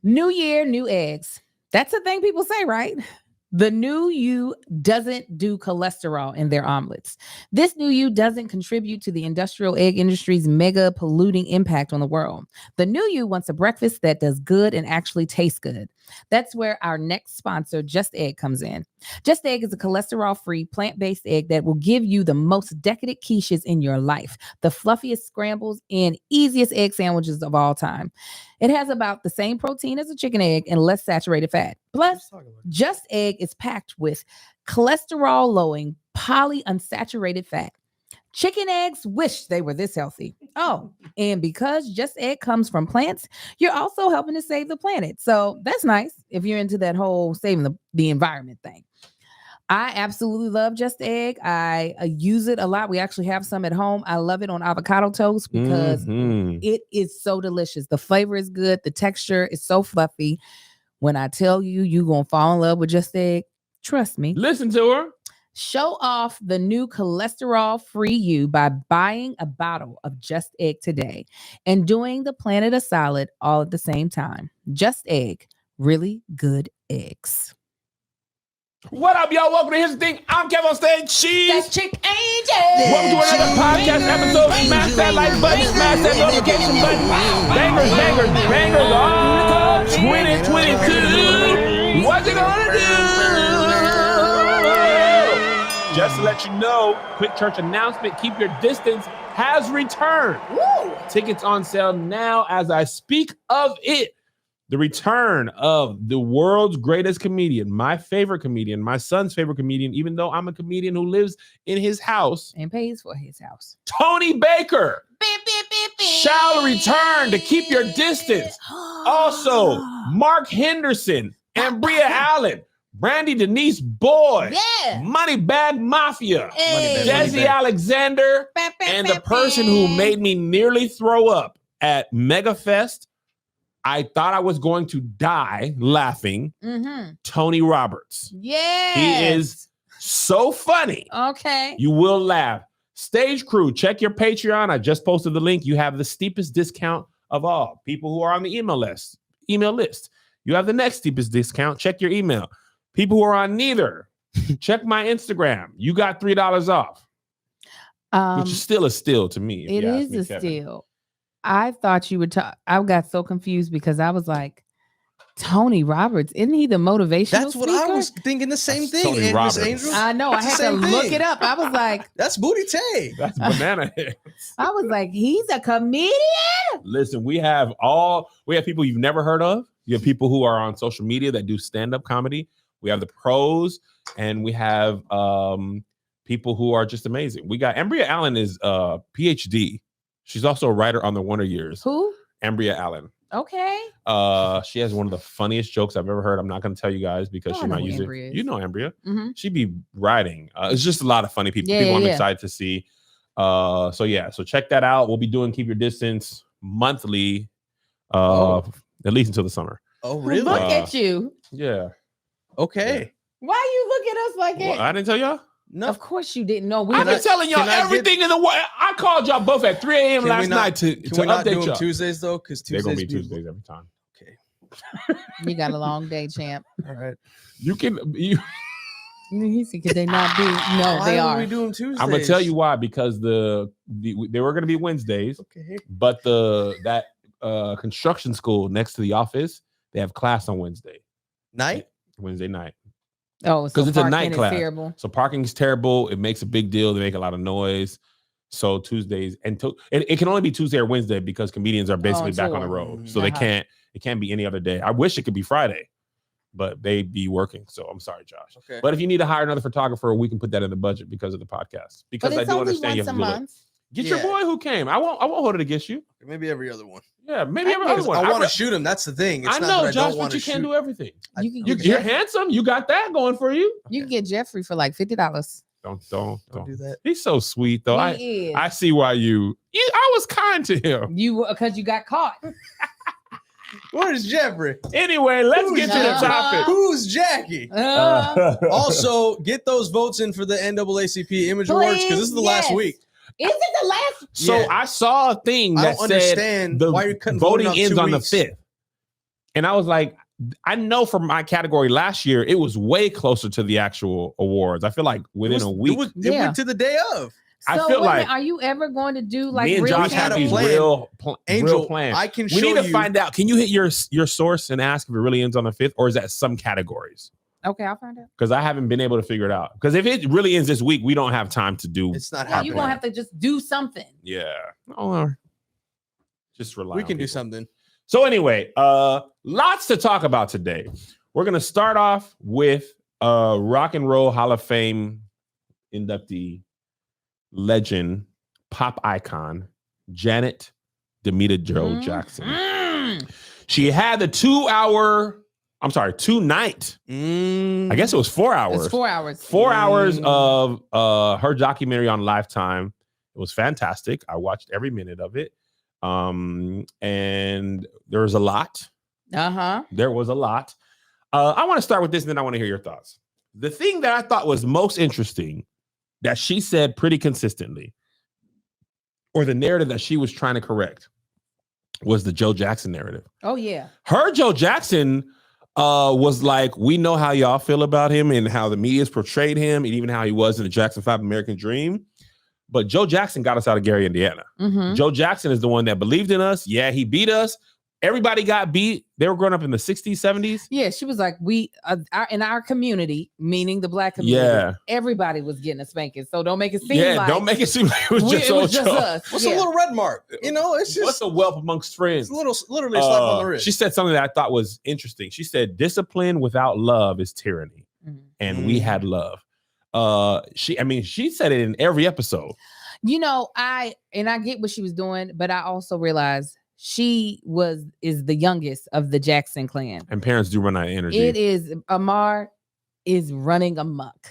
New year, new eggs. That's a thing people say, right? The new you doesn't do cholesterol in their omelets. This new you doesn't contribute to the industrial egg industry's mega polluting impact on the world. The new you wants a breakfast that does good and actually tastes good. That's where our next sponsor, Just Egg, comes in. Just Egg is a cholesterol-free, plant-based egg that will give you the most decadent quiches in your life, the fluffiest scrambles, and easiest egg sandwiches of all time. It has about the same protein as a chicken egg and less saturated fat. Plus, Just Egg is packed with cholesterol-lowering, polyunsaturated fat. Chicken eggs wish they were this healthy. Oh, and because Just Egg comes from plants, you're also helping to save the planet. So that's nice if you're into that whole saving the environment thing. I absolutely love Just Egg. I use it a lot. We actually have some at home. I love it on avocado toast because it is so delicious. The flavor is good. The texture is so fluffy. When I tell you, you're going to fall in love with Just Egg, trust me. Listen to her. Show off the new cholesterol-free you by buying a bottle of Just Egg today and doing the planet a solid all at the same time. Just Egg, really good eggs. What up, y'all? Welcome to Here's the Thing. I'm Kev on stage. She's That's Chick Angel. Welcome to another podcast episode. Smash that like button, smash that notification button. Bangers, bangers, bangers. All 2022. What you gonna do? Just to let you know, quick church announcement. Keep Your Distance has returned. Woo. Tickets on sale now as I speak of it. The return of the world's greatest comedian, my favorite comedian, my son's favorite comedian, even though I'm a comedian who lives in his house. And pays for his house. Tony Baker shall return to Keep Your Distance. Also, Mark Henderson and Bria Allen, Brandy Denise Boyd, Moneybag Mafia, Desi Alexander, and the person who made me nearly throw up at MegaFest. I thought I was going to die laughing. Tony Roberts. Yeah. He is so funny. Okay. You will laugh. Stage crew, check your Patreon. I just posted the link. You have the steepest discount of all. People who are on the email list. You have the next steepest discount. Check your email. People who are on neither, check my Instagram. You got $3 off. Which is still a steal to me. It is a steal. I thought you would talk. I got so confused because I was like, Tony Roberts, isn't he the motivational That's what speaker? I was thinking. The same thing. Tony Roberts. Angels. I know. I had to look it up. I was like, that's Booty Tay. That's banana heads. I was like, he's a comedian. Listen, we have people you've never heard of. You have people who are on social media that do stand-up comedy. We have the pros, and we have people who are just amazing. We got Embria Allen is PhD. She's also a writer on The Wonder Years. Who? Embria Allen. Okay. She has one of the funniest jokes I've ever heard. I'm not going to tell you guys because she might use it. You know Embria. She'd be writing. It's just a lot of funny people. I'm excited to see. So check that out. We'll be doing Keep Your Distance monthly, at least until the summer. Oh, really? Look at you. Yeah. Okay. Why you look at us like that? Well, I didn't tell y'all. No, of course you didn't know. I've been telling y'all everything in the world. I called y'all both at 3 a.m. last night to update y'all. Tuesdays though, because they're gonna be Tuesdays every time. Okay. You got a long day, champ. All right. He said, could they not be? No, they are. Why are we doing Tuesdays? I'm gonna tell you why. Because they were gonna be Wednesdays. Okay. But that construction school next to the office, they have class on Wednesday night. Oh, because it's a night class. Terrible. So parking is terrible. It makes a big deal. They make a lot of noise. So Tuesdays it can only be Tuesday or Wednesday because comedians are basically back on the road. So it can't be any other day. I wish it could be Friday, but they be working. So I'm sorry, Josh. Okay. But if you need to hire another photographer, we can put that in the budget because of the podcast. Because I do understand you have to do it. Get your boy who came. I won't hold it against you. Maybe every other one. Yeah, maybe every other one. I want to shoot him. That's the thing. It's I not know, that Josh, I but you can't do everything. You're handsome. You got that going for you. You can get Jeffrey for like $50. Don't do that. He's so sweet, though. I see why I was kind to him. Because you got caught. Where's Jeffrey? Anyway, let's get to the topic. Who's Jackie? Also, get those votes in for the NAACP Image Awards because this is the last week. Is it the last? So I saw a thing that said the why you're voting ends on the 5th. And I was like, I know from my category last year, it was way closer to the actual awards. I feel like within a week. It went to the day of. So I feel like are you ever going to do like me and real Josh had have a these plan. real Angel, plans. I can We show need to you. find out. Can you hit your source and ask if it really ends on the 5th, or is that some categories? Okay, I'll find out. Because I haven't been able to figure it out. Because if it really ends this week, we don't have time to do. It's not You're gonna have to just do something. Yeah. Oh, just rely. We on can do people. something. So anyway, lots to talk about today. We're gonna start off with Rock and Roll Hall of Fame inductee, legend, pop icon, Janet Demita Jo Jackson. She had the 2 night. I guess it was 4 hours. It's 4 hours. 4 hours of her documentary on Lifetime. It was fantastic. I watched every minute of it. And there was a lot. There was a lot. I want to start with this, and then I want to hear your thoughts. The thing that I thought was most interesting that she said pretty consistently, or the narrative that she was trying to correct, was the Joe Jackson narrative. Oh, yeah. Her Joe Jackson was like, we know how y'all feel about him and how the media's portrayed him, and even how he was in the Jackson 5 American Dream. But Joe Jackson got us out of Gary, Indiana. Joe Jackson is the one that believed in us. Yeah, he beat us. Everybody got beat. They were growing up in the 60s, 70s. Yeah, she was like, in our community, meaning the Black community, everybody was getting a spanking. So don't make it seem like... don't make it seem like it was just us. What's a little red mark? You know, it's just... What's a whelp amongst friends? It's literally a slap on the wrist. She said something that I thought was interesting. She said, discipline without love is tyranny. And we had love. She said it in every episode. You know, I get what she was doing, but I also realized she is the youngest of the Jackson clan. And parents do run out of energy. It is Amar is running amok.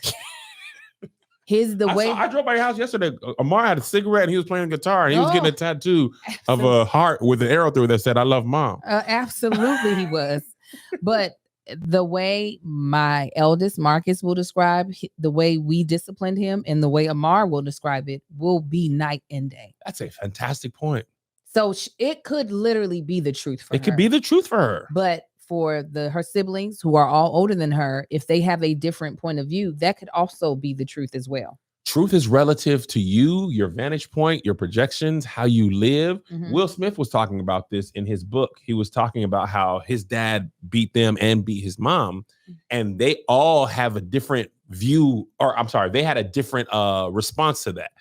I drove by your house yesterday. Amar had a cigarette and he was playing guitar and he was getting a tattoo of a heart with an arrow through it that said, I love mom. Absolutely he was. But the way my eldest Marcus will describe the way we disciplined him and the way Amar will describe it will be night and day. That's a fantastic point. So it could literally be the truth for her. It could be the truth for her. But for her siblings who are all older than her, if they have a different point of view, that could also be the truth as well. Truth is relative to you, your vantage point, your projections, how you live. Will Smith was talking about this in his book. He was talking about how his dad beat them and beat his mom, and they all have a different view, they had a different response to that.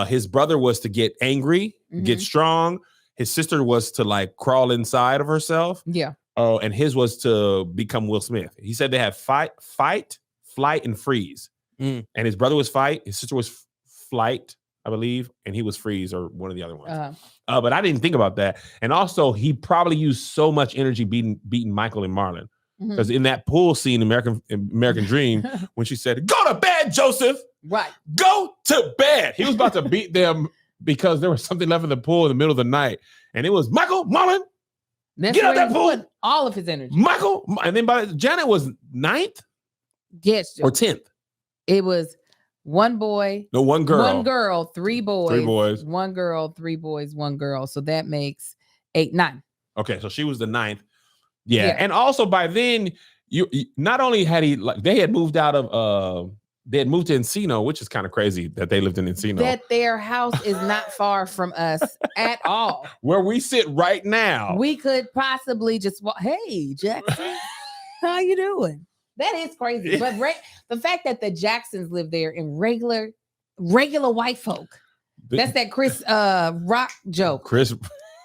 His brother was to get angry, get strong. His sister was to like crawl inside of herself. Yeah. And his was to become Will Smith. He said they had fight, flight, and freeze. And his brother was fight. His sister was flight, I believe. And he was freeze or one of the other ones. But I didn't think about that. And also, he probably used so much energy beating Michael and Marlon. Because in that pool scene, American Dream, when she said, go to bed, Joseph. Right. Go to bed. He was about to beat them because there was something left in the pool in the middle of the night. And it was Michael, Marlon, get out that pool. All of his energy. Michael. And then Janet was 9th? Yes. Or 10th? It was one boy. No, one girl. One girl, 3 boys. 3 boys. 1 girl, 3 boys, 1 girl. So that makes 8, 9. Okay, so she was the 9th. Yeah. And also by then, you not only had they had moved out of they had moved to Encino, which is kind of crazy that they lived in Encino. That their house is not far from us at all. Where we sit right now. We could possibly just walk. Hey, Jackson, how you doing? That is crazy. But the fact that the Jacksons live there in regular white folk. That's that Chris Rock joke.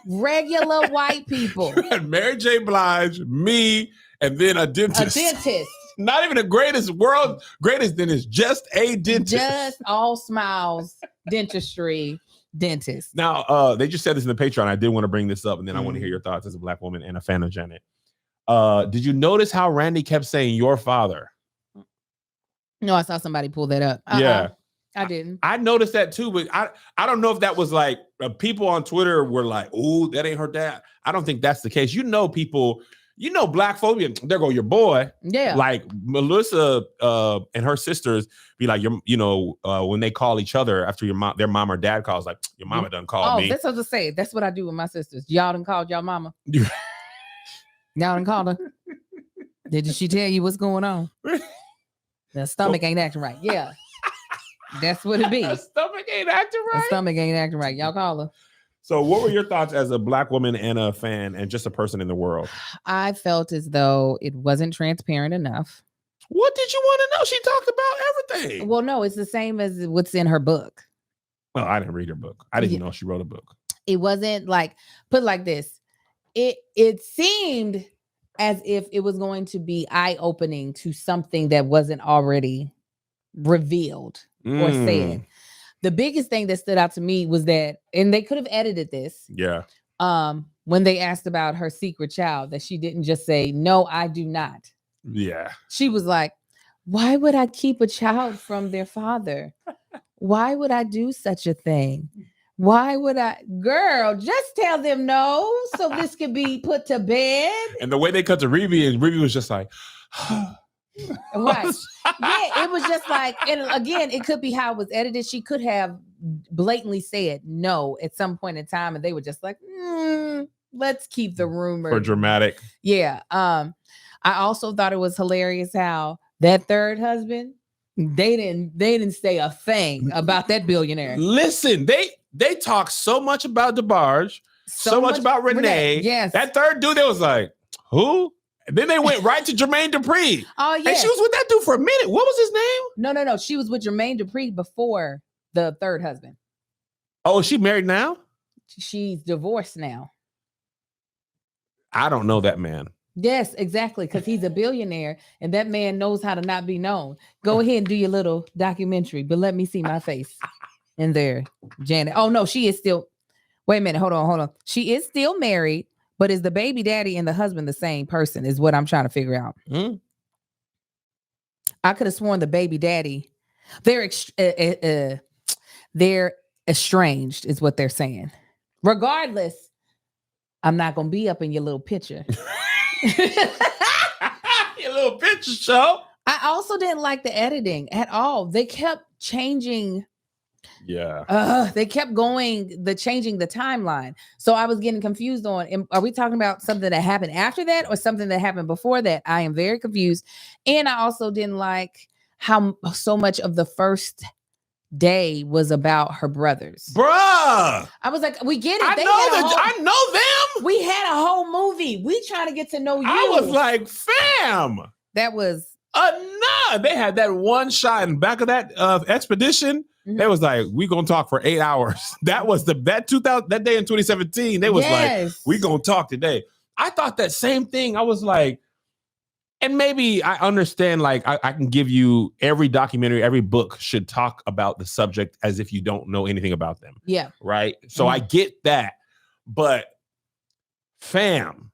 Regular white people. Mary J. Blige, me, and then a dentist. A dentist. Not even the greatest dentist, just a dentist. Just all smiles, dentistry, dentist. Now, they just said this in the Patreon. I did want to bring this up, and then I want to hear your thoughts as a Black woman and a fan of Janet. Did you notice how Randy kept saying your father? No, I saw somebody pull that up. Yeah. I didn't. I noticed that too, but I don't know if that was like people on Twitter were like, "Oh, that ain't her dad." I don't think that's the case. People, Black phobia. There go your boy. Yeah. Like Melissa and her sisters be like, when they call each other after their mom or dad calls, like your mama done called me. That's what I say. That's what I do with my sisters. Y'all done called y'all mama. Y'all done called her. Did she tell you what's going on? The stomach ain't acting right. Yeah. That's what it be. Her stomach ain't acting The right. stomach ain't acting right. Y'all call her. So what were your thoughts as a Black woman and a fan and just a person in the world? I felt as though it wasn't transparent enough. What did you want to know? She talked about everything. Well, no, it's the same as what's in her book. Well, I didn't read her book. I didn't know she wrote a book. It wasn't like, put it like this. It seemed as if it was going to be eye-opening to something that wasn't already revealed or said. The biggest thing that stood out to me was that, and they could have edited this. Yeah. When they asked about her secret child, that she didn't just say, "No, I do not." Yeah. She was like, "Why would I keep a child from their father? Why would I do such a thing? Why would I?" Girl, just tell them no so this could be put to bed. And the way they cut to Riri, and Riri was just like, right. Yeah, it was just like, and again, it could be how it was edited. She could have blatantly said no at some point in time, and they were just like, let's keep the rumor for dramatic. Yeah. I also thought it was hilarious how that third husband, they didn't say a thing about that billionaire. Listen, they talk so much about DeBarge, so much about Renee. Yes. That third dude, they was like, who? And then they went right to Jermaine Dupri. Oh, yeah. And she was with that dude for a minute. What was his name? No. She was with Jermaine Dupri before the third husband. Oh, is she married now? She's divorced now. I don't know that man. Yes, exactly. Because he's a billionaire and that man knows how to not be known. Go ahead and do your little documentary, but let me see my face in there, Janet. Oh, no, she is still. Wait a minute. Hold on. She is still married, but is the baby daddy and the husband the same person is what I'm trying to figure out. I could have sworn the baby daddy, they're estranged is what they're saying. Regardless, I'm not going to be up in your little picture. Your little picture show. I also didn't like the editing at all. They kept changing. Yeah. They kept changing the timeline. So I was getting confused on, are we talking about something that happened after that or something that happened before that? I am very confused. And I also didn't like how so much of the first day was about her brothers. Bruh. I was like, we get it. I know them. We had a whole movie. We trying to get to know you. I was like, fam. That was nah. They had that one shot in the back of that expedition. Mm-hmm. They was like, we gonna talk for 8 hours. That was that day in 2017. They was like, we gonna talk today. I thought that same thing. I was like, and maybe I understand, like, I can give you every documentary, every book should talk about the subject as if you don't know anything about them. Yeah. Right. So I get that. But fam,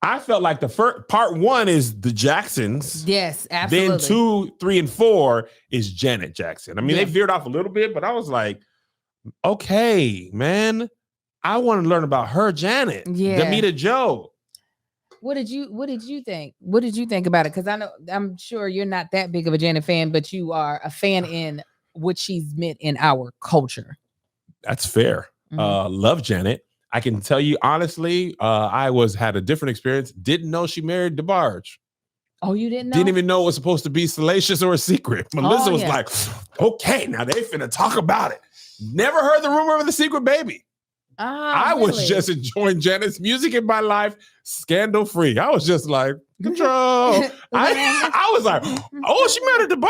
I felt like the first part one is the Jacksons. Yes, absolutely. Then 2, 3, and 4 is Janet Jackson. I mean, they veered off a little bit, but I was like, okay, man, I want to learn about her, Janet. Yeah. Damita Jo. What did you think? What did you think about it? Because I'm sure you're not that big of a Janet fan, but you are a fan in what she's meant in our culture. That's fair. Love Janet. I can tell you honestly, I had a different experience. Didn't know she married DeBarge. Oh, you didn't know? Didn't even know it was supposed to be salacious or a secret. Melissa was like, okay, now they finna talk about it. Never heard the rumor of the secret baby. I was just enjoying Janet's music in my life, scandal free. I was just like, control. I was like, oh, she married DeBarge?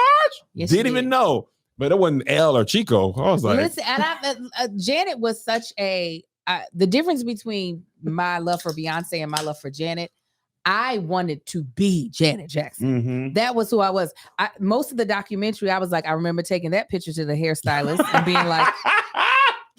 Yes, didn't even know. But it wasn't Elle or Chico. I was like, listen, and Janet was such a the difference between my love for Beyonce and my love for Janet. I wanted to be Janet Jackson. Mm-hmm. That was who I was. Most of the documentary, I was like, I remember taking that picture to the hairstylist and being like,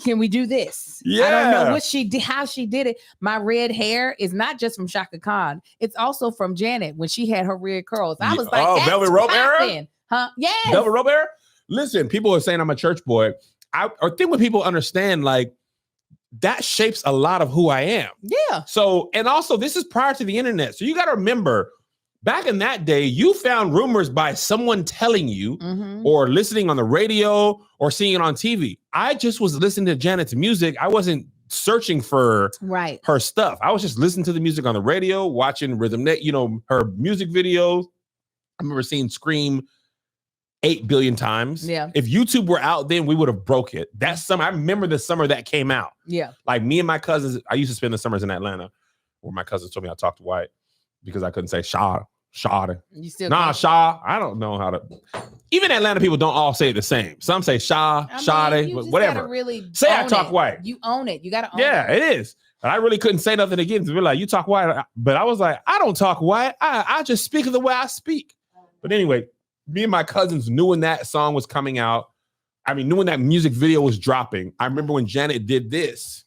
can we do this? Yeah. I don't know what she did, how she did it. My red hair is not just from Shaka Khan. It's also from Janet when she had her red curls. I was like, Velvet Rope era? Huh? Yes. Velvet Rope era? Listen, people are saying I'm a church boy. I think when people understand, like, that shapes a lot of who I am. Yeah. So, and also this is prior to the internet. So you got to remember, back in that day, you found rumors by someone telling you or listening on the radio or seeing it on TV. I just was listening to Janet's music. I wasn't searching for right. her stuff. I was just listening to the music on the radio, watching Rhythm Net, her music videos. I remember seeing Scream 8 billion times. Yeah. If YouTube were out then, we would have broke it. That summer, I remember the summer that came out. Yeah. Like me and my cousins, I used to spend the summers in Atlanta where my cousins told me I talked white because I couldn't say Shaw. You still Shaw. I don't know how to. Even Atlanta people don't all say it the same. Some say Shaw, Shawty, whatever. Really say I talk white. You own it. You got to own it. Yeah, it is. But I really couldn't say nothing again to be like, you talk white. But I was like, I don't talk white. I just speak the way I speak. But anyway, me and my cousins knew when that song was coming out. I mean, knew when that music video was dropping. I remember when Janet did this.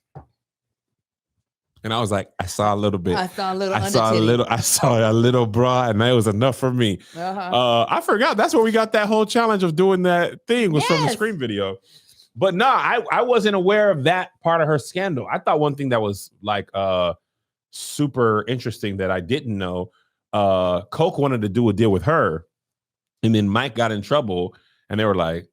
And I was like, I saw a little bit. I saw a little bra, and that was enough for me. I forgot. That's where we got that whole challenge of doing that thing was from the Scream video. But no, I wasn't aware of that part of her scandal. I thought one thing that was like super interesting that I didn't know, Coke wanted to do a deal with her, and then Mike got in trouble, and they were like,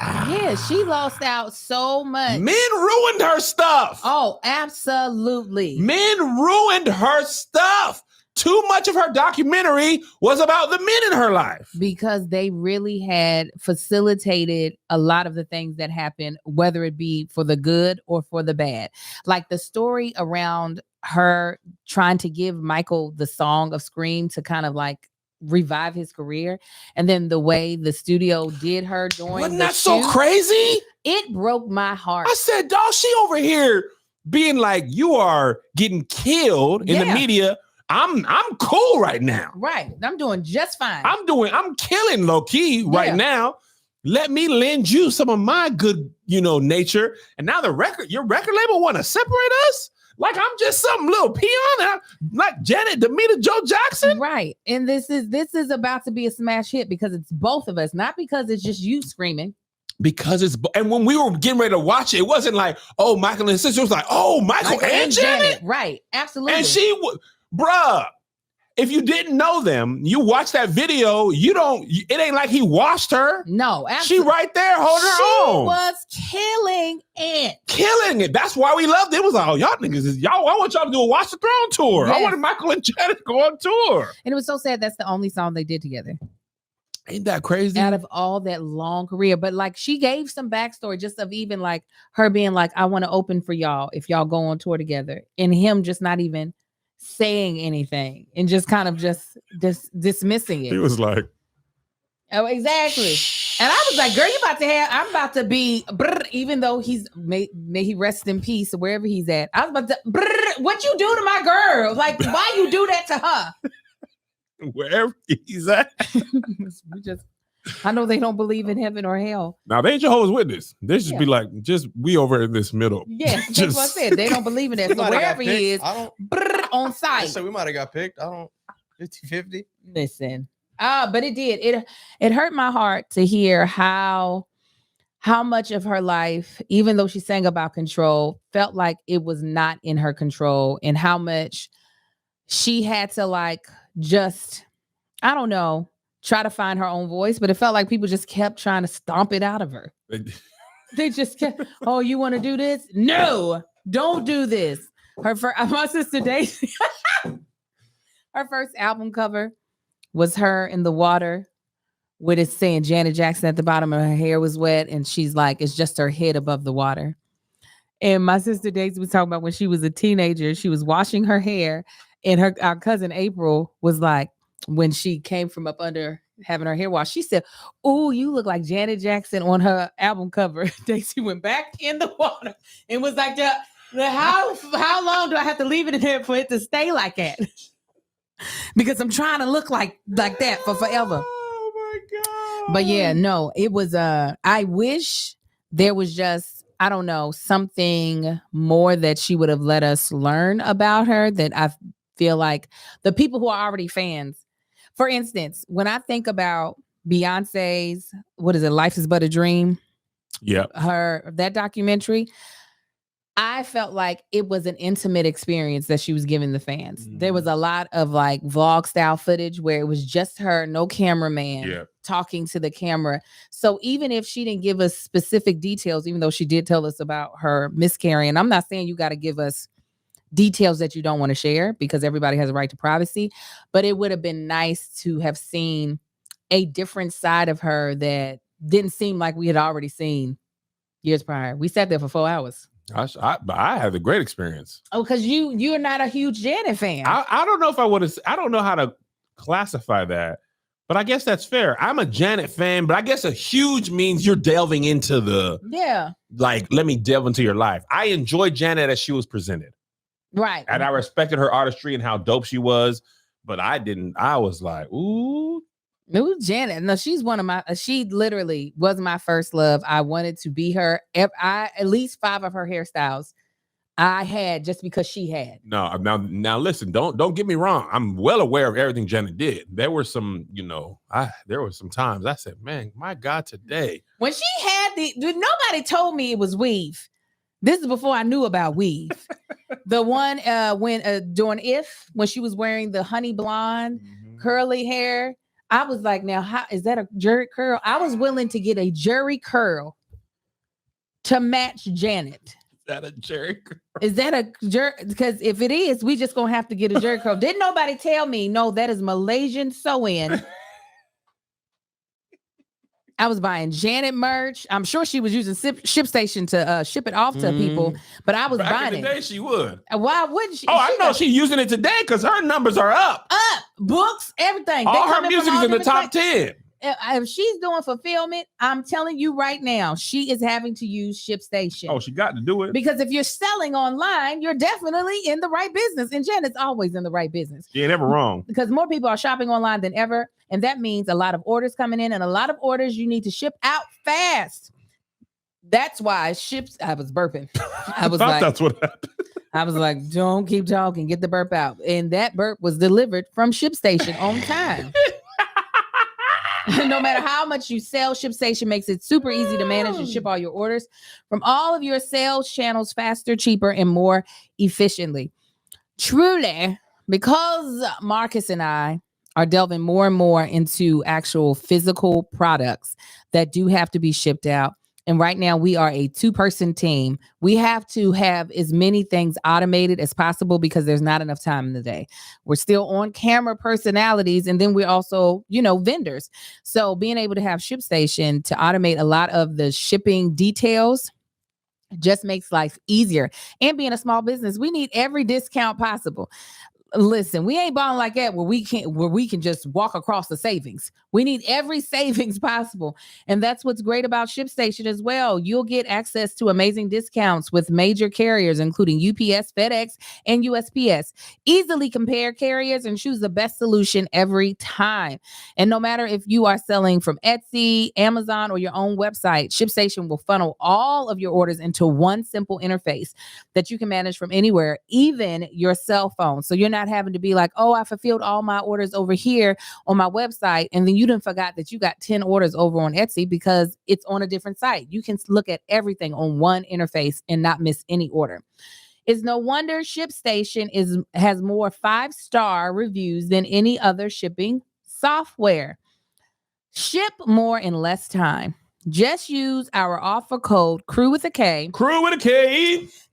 yeah, she lost out so much. Men ruined her stuff. Oh, absolutely. Men ruined her stuff. Too much of her documentary was about the men in her life. Because they really had facilitated a lot of the things that happened, whether it be for the good or for the bad. Like the story around her trying to give Michael the song of Scream to kind of like revive his career, and then the way the studio did her during wasn't that so crazy? It broke my heart. I said, dog, she over here being like, you are getting killed in the media. I'm cool right now. Right. I'm doing just fine. I'm killing low key right now. Let me lend you some of my good, nature. And now your record label want to separate us? Like I'm just some little peon, like Janet Demeter Joe Jackson. Right. And this is about to be a smash hit because it's both of us, not because it's just you screaming. Because and when we were getting ready to watch it, it wasn't like, oh, Michael and his sister. It was like, oh, Michael and Janet. Right. Absolutely. And she would, bruh. If you didn't know them, you watch that video, it ain't like he washed her. No, absolutely. She right there holding her own. She was killing it. Killing it. That's why we loved it. It was like, oh, y'all niggas, I want y'all to do a Watch the Throne tour. Yes. I wanted Michael and Janet to go on tour. And it was so sad that's the only song they did together. Ain't that crazy? Out of all that long career. But like she gave some backstory just of even like her being like, I want to open for y'all if y'all go on tour together. And him just not even saying anything and just kind of just dismissing it. He was like, oh, exactly. And I was like, girl, I'm about to be, even though may he rest in peace or wherever he's at. I was about to, what you do to my girl? Like, why you do that to her? Wherever he's at. I know they don't believe in heaven or hell. Now they ain't Jehovah's Witness. They just be like, we over in this middle. Yeah, that's what I said. They don't believe in that. So wherever he is, on site. So we might have got picked. 50-50. Listen. But it did. It hurt my heart to hear how much of her life, even though she sang about control, felt like it was not in her control, and how much she had to like just, I don't know, try to find her own voice, but it felt like people just kept trying to stomp it out of her. They just kept, oh, you want to do this? No, don't do this. My sister Daisy, her first album cover was her in the water with it saying Janet Jackson at the bottom, and her hair was wet, and she's like, it's just her head above the water. And my sister Daisy was talking about when she was a teenager, she was washing her hair, and our cousin April was like, when she came from up under having her hair washed, she said, oh, you look like Janet Jackson on her album cover. Daisy went back in the water and was like, how long do I have to leave it in there for it to stay like that? Because I'm trying to look like that for forever. Oh my God. But yeah, no, it was, I wish there was just, I don't know, something more that she would have let us learn about her, that I feel like the people who are already fans. For instance, when I think about Beyonce's, what is it, Life is But a Dream? Yeah. That documentary, I felt like it was an intimate experience that she was giving the fans. There was a lot of like vlog style footage where it was just her, no cameraman, talking to the camera. So even if she didn't give us specific details, even though she did tell us about her miscarrying, I'm not saying you got to give us details that you don't want to share because everybody has a right to privacy, but it would have been nice to have seen a different side of her that didn't seem like we had already seen years prior. We sat there for 4 hours. I had a great experience. Oh, because you're not a huge Janet fan. I don't know if I would have. I don't know how to classify that, but I guess that's fair. I'm a Janet fan, but I guess a huge means you're delving into the like. Let me delve into your life. I enjoyed Janet as she was presented, right, and I respected her artistry and how dope she was. But I didn't. I was like, ooh. Janet. No, she's one of my. She literally was my first love. I wanted to be her. At least 5 of her hairstyles I had just because she had. No, now listen. Don't get me wrong. I'm well aware of everything Janet did. There were some, there were some times I said, man, my God, today when she had nobody told me it was weave. This is before I knew about weave. The one during when she was wearing the honey blonde curly hair. I was like, now, how is that a jerry curl? I was willing to get a jerry curl to match Janet. Is that a jerry curl? Is that a jerry? Because if it is, we just gonna have to get a jerry curl. Didn't nobody tell me, no, that is Malaysian sew-in. I was buying Janet merch. I'm sure she was using ShipStation to ship it off to people, but I was buying it. Back in the day, she would. Why wouldn't she? Oh, I know she's using it today because her numbers are up. Books, everything. All her music is in the top 10. If she's doing fulfillment, I'm telling you right now, she is having to use ShipStation. Oh, she got to do it. Because if you're selling online, you're definitely in the right business. And Janet's always in the right business. She ain't ever wrong. Because more people are shopping online than ever. And that means a lot of orders coming in and a lot of orders you need to ship out fast. That's why I was burping. I was like, that's what happened. I was like, don't keep talking, get the burp out. And that burp was delivered from ShipStation on time. No matter how much you sell, ShipStation makes it super easy to manage and ship all your orders from all of your sales channels faster, cheaper, and more efficiently. Truly, because Marcus and I are delving more and more into actual physical products that do have to be shipped out. And right now we are a 2-person team. We have to have as many things automated as possible because there's not enough time in the day. We're still on camera personalities. And then we're also, vendors. So being able to have ShipStation to automate a lot of the shipping details just makes life easier. And being a small business, we need every discount possible. Listen, we ain't balling like that where we can just walk across the savings. We need every savings possible. And that's what's great about ShipStation as well. You'll get access to amazing discounts with major carriers, including UPS, FedEx, and USPS. Easily compare carriers and choose the best solution every time. And no matter if you are selling from Etsy, Amazon, or your own website, ShipStation will funnel all of your orders into one simple interface that you can manage from anywhere, even your cell phone. So you're not having to be like, oh, I fulfilled all my orders over here on my website, and then you done forgot that you got 10 orders over on Etsy because it's on a different site. You can look at everything on one interface and not miss any order. It's no wonder ShipStation has more 5-star reviews than any other shipping software. Ship more in less time. Just use our offer code CREW with a K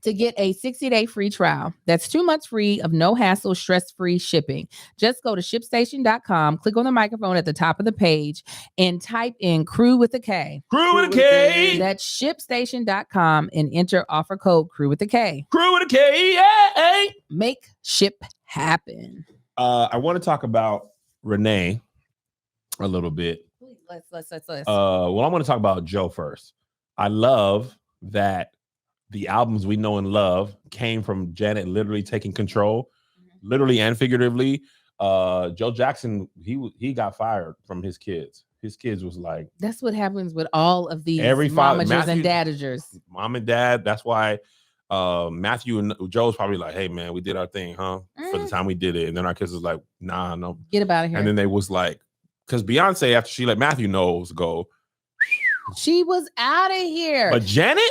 to get a 60-day free trial. That's 2 months free of no hassle, stress-free shipping. Just go to ShipStation.com, click on the microphone at the top of the page, and type in CREW with a K. CREW with a K. That's ShipStation.com and enter offer code CREW with a K. CREW with a K. Yeah. Make ship happen. I want to talk about Renee a little bit. Let's. Well, I want to talk about Joe first. I love that the albums we know and love came from Janet literally taking control, literally and figuratively. Joe Jackson, he got fired from his kids. His kids was like, that's what happens with all of these momagers and dadagers. Mom and dad. That's why Matthew and Joe's probably like, hey man, we did our thing, huh? For the time we did it. And then our kids was like, nah, no. Get up out of here. And then they was like, because Beyonce, after she let Matthew Knowles go, she was out of here. But Janet,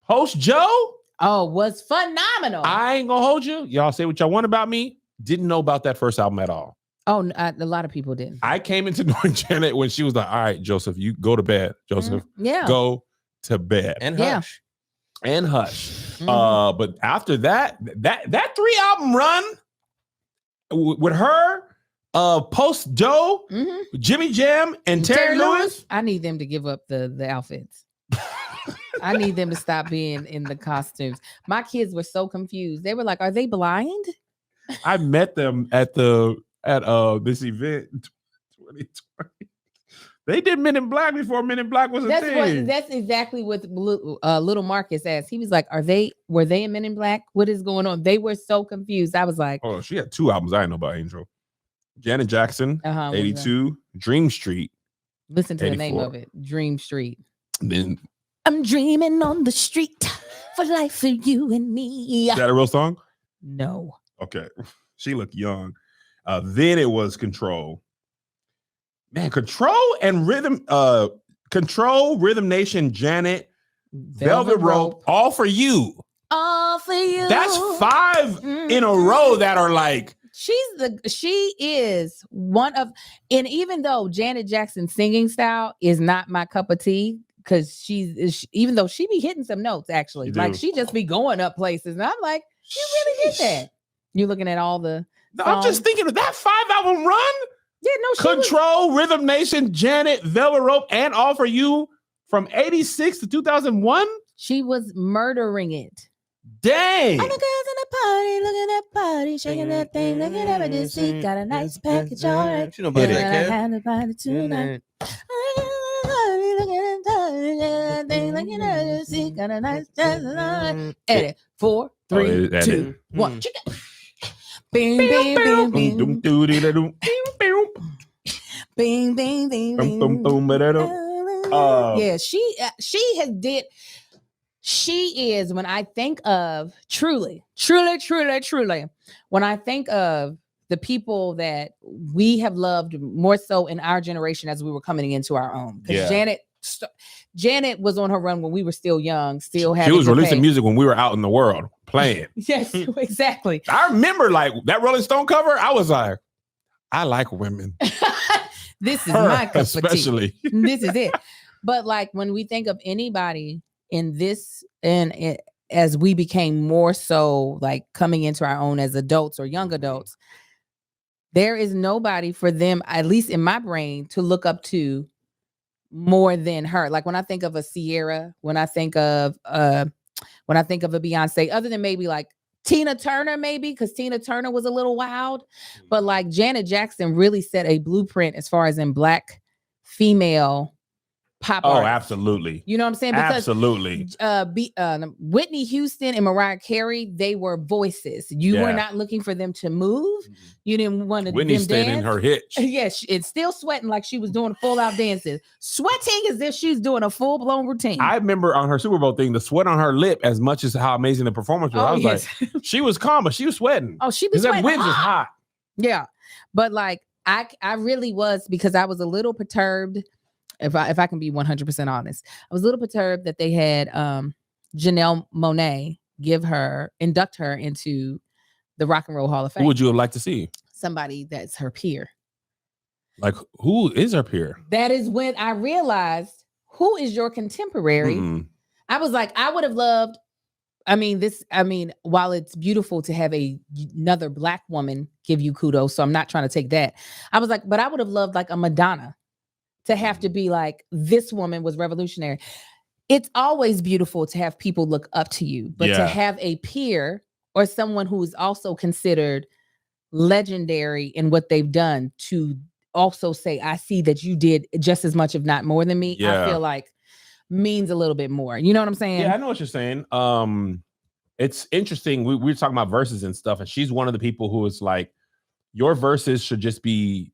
Post Joe. Oh, was phenomenal. I ain't gonna hold you. Y'all say what y'all want about me. Didn't know about that first album at all. Oh, a lot of people didn't. I came into knowing Janet when she was like, all right, Joseph, you go to bed. Joseph, Yeah. go to bed. And Yeah. Hush. And Hush. Mhm. But after that 3-album run with her, Post Joe, Jimmy Jam, and Terry Lewis. I need them to give up the outfits. I need them to stop being in the costumes. My kids were so confused. They were like, "Are they blind?" I met them at this event in 2020. They did Men in Black before Men in Black was a thing. That's exactly what little Marcus asked. He was like, were they in Men in Black? What is going on? They were so confused. I was like, oh, she had 2 albums. I didn't know about Angel. Janet Jackson, 82, Dream Street. Listen to 84. the name of it, Dream Street. Then I'm dreaming on the street for life for you and me. is that a real song? No. Okay. She looked young. Then it was Control. Man, Control and Rhythm Nation, Janet, Velvet Rope, All For You. All for you. That's 5 in a row that are like. She is one of, and even though Janet Jackson's singing style is not my cup of tea, because even though she be hitting some notes, actually, like she just be going up places, and I'm like, you really did that. You're looking at all the. No, I'm just thinking of that 5-album run. Yeah, no, Control, Rhythm Nation, Janet, Velvet Rope, and All For You from 86 to 2001. She was murdering it. Dang. All the girls in the party, look at that party, shaking that thing, look at everything. See, got a nice package, all right. She don't play that, Had a party tonight. See, got a nice dance. Edit 4, 3, 2, 1. Bing, bing, bing, bing. Bing, bing, bing, bing. Yeah, she is, when I think of truly, when I think of the people that we have loved more so in our generation as we were coming into our own. Because Janet was on her run when we were still young, still having. She was releasing music when we were out in the world playing. Yes, exactly. I remember like that Rolling Stone cover. I was like, I like women. This is my cup especially. of tea. This is it. But like when we think of anybody in this, and as we became more so like coming into our own as adults or young adults, there is nobody for them, at least in my brain, to look up to more than her. Like when I think of a Sierra, when I think of a Beyonce, other than maybe like Tina Turner, maybe because Tina Turner was a little wild, but like Janet Jackson really set a blueprint as far as in Black female pop art. Absolutely. You know what I'm saying? Because absolutely. Whitney Houston and Mariah Carey, they were voices. You were not looking for them to move. You didn't want to. Whitney stayed in her hitch. Yes, it's still sweating like she was doing full out dances. Sweating as if she's doing a full blown routine. I remember on her Super Bowl thing, the sweat on her lip, as much as how amazing the performance was. I was like, she was calm, but she was sweating. Oh, she was sweating. That wind was hot. Yeah, but like I really was, because I was a little perturbed. If I can be 100% honest, I was a little perturbed that they had Janelle Monáe induct her into the Rock and Roll Hall of Fame. Who would you have liked to see? Somebody that's her peer. Like, who is her peer? That is when I realized, who is your contemporary? I was like, I would have loved, while it's beautiful to have another Black woman give you kudos, so I'm not trying to take that. I was like, but I would have loved like a Madonna to have to be like, this woman was revolutionary. It's always beautiful to have people look up to you, but to have a peer or someone who is also considered legendary in what they've done to also say, I see that you did just as much, if not more than me. I feel like means a little bit more. You know what I'm saying? Yeah, I know what you're saying. It's interesting. We were talking about verses and stuff, and she's one of the people who is like, your verses should just be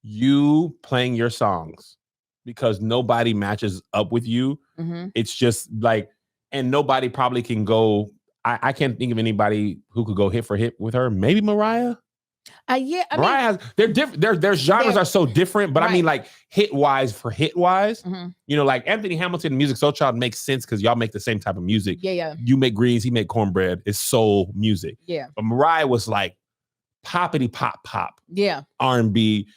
you playing your songs, because nobody matches up with you. It's just like, and nobody probably can go. I can't think of anybody who could go hit for hit with her. Maybe Mariah. Yeah, I Mariah has they're different. Their genres are so different, but I mean, right. like hit wise, Mhm. you know, like Anthony Hamilton and Music Soul Child makes sense because y'all make the same type of music. Yeah. You make greens, he make cornbread. It's soul music. Yeah. But Mariah was like poppity pop, Yeah. R&B.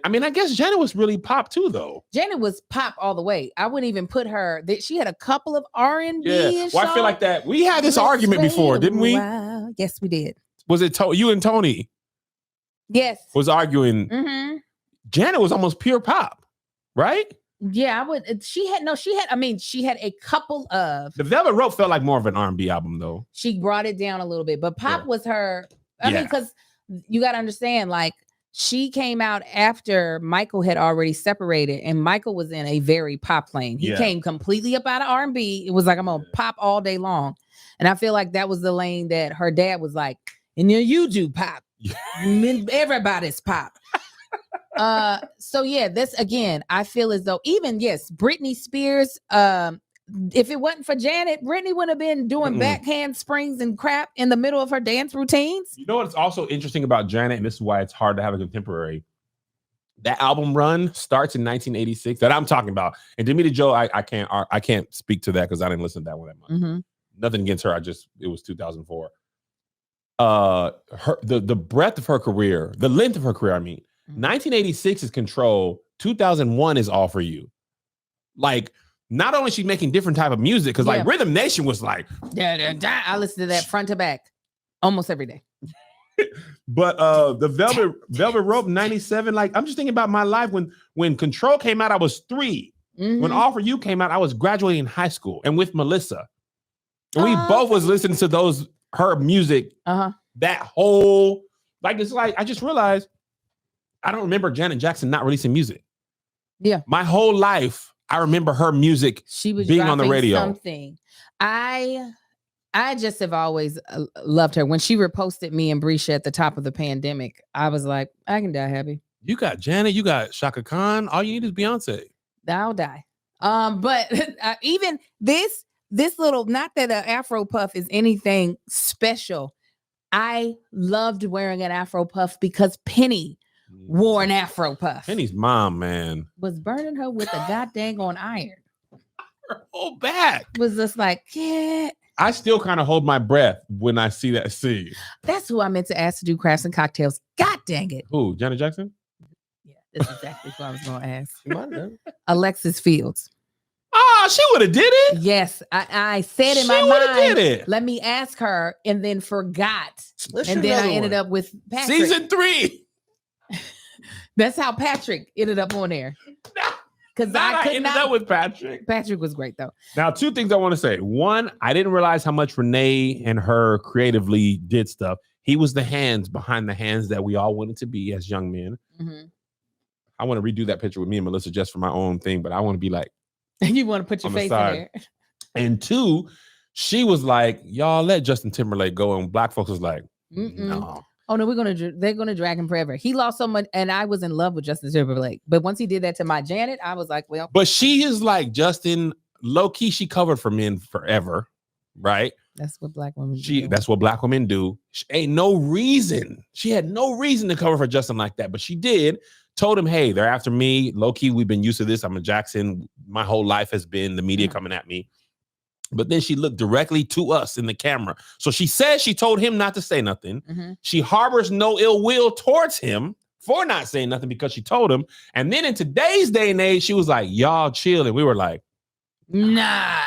I mean, I guess Janet was really pop too, though. Janet was pop all the way. I wouldn't even put her. She had a couple of R&B. Yeah. Well, I feel like that. We had this argument before, didn't we? Yes, we did. Was it you and Tony? Yes. Was arguing. Mm-hmm. Janet was almost pure pop, right? Yeah, I would. She had a couple of. The Velvet Rope felt like more of an R&B album, though. She brought it down a little bit, but pop was her. I mean, because you got to understand, like, she came out after Michael had already separated, and Michael was in a very pop lane. He came completely up out of R&B. It was like, I'm gonna pop all day long, and I feel like that was the lane that her dad was like, and then you do pop. Everybody's pop. So yeah, this again, I feel as though even Britney Spears, if it wasn't for Janet, Britney would have been doing backhand springs and crap in the middle of her dance routines. You know what's also interesting about Janet, and this is why it's hard to have a contemporary. That album run starts in 1986 that I'm talking about. And Demita Joe, I can't speak to that because I didn't listen to that one that much. Mm-hmm. Nothing against her. It was 2004. The breadth of her career, the length of her career, 1986 is Control, 2001 is All For You. Like, not only is she making different type of music, because like Rhythm Nation was like, I listen to that front to back almost every day. But the Velvet Rope 97, like I'm just thinking about my life when Control came out, I was 3. Mm-hmm. When All For You came out, I was graduating high school and with Melissa. And we both was listening to her music. That whole, like, it's like I just realized I don't remember Janet Jackson not releasing music. Yeah. My whole life, I remember her music she was being on the radio. Something. I just have always loved her. When she reposted me and Brisha at the top of the pandemic, I was like, I can die happy. You got Janet, you got Shaka Khan. All you need is Beyonce. I'll die. But even this little, not that an Afro puff is anything special. I loved wearing an Afro puff because Penny wore an Afro puff. Penny's mom, man, was burning her with a goddamn on iron. Her whole back was just like, yeah. I still kind of hold my breath when I see that scene. That's who I meant to ask to do crafts and cocktails. God dang it. Who? Janet Jackson? Yeah, that's exactly what I was going to ask. Alexis Fields. Oh, she would have did it. Yes, I said in my mind, let me ask her, and then forgot. And then I ended up with Patrick. Season 3. That's how Patrick ended up on there. Because I ended up with Patrick. Patrick was great, though. Now, 2 things I want to say. One, I didn't realize how much Renee and her creatively did stuff. He was the hands behind the hands that we all wanted to be as young men. Mm-hmm. I want to redo that picture with me and Melissa just for my own thing, but I want to be like, you want to put your face in there. And 2, she was like, y'all let Justin Timberlake go. And black folks was like, no. Oh no, they're gonna drag him forever. He lost so much, and I was in love with Justin Timberlake. But once he did that to my Janet, I was like, well. But she is like Justin, low key. She covered for men forever, right? That's what black women do. That's what black women do. She had no reason to cover for Justin like that, but she did. Told him, hey, they're after me. Low key, we've been used to this. I'm a Jackson. My whole life has been the media coming at me. But then she looked directly to us in the camera. So she said she told him not to say nothing. Mm-hmm. She harbors no ill will towards him for not saying nothing because she told him. And then in today's day and age, she was like, y'all chill. And we were like, nah,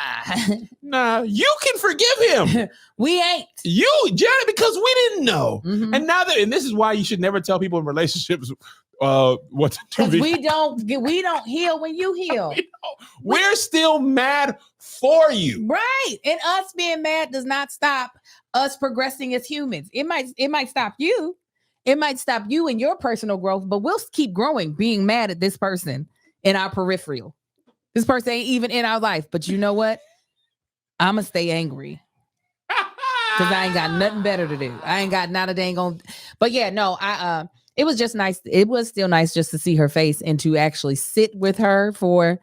you can forgive him. We ain't. You, Janet, because we didn't know. Mm-hmm. And this is why you should never tell people in relationships what to do. we don't heal when you heal. We're still mad for you, right? And us being mad does not stop us progressing as humans. It might stop you. It might stop you in your personal growth, but we'll keep growing being mad at this person in our peripheral. This person ain't even in our life, but you know what? I'm gonna stay angry because I ain't got nothing better to do. I ain't got not a dang on. But yeah, no, it was just nice. It was still nice just to see her face and to actually sit with her for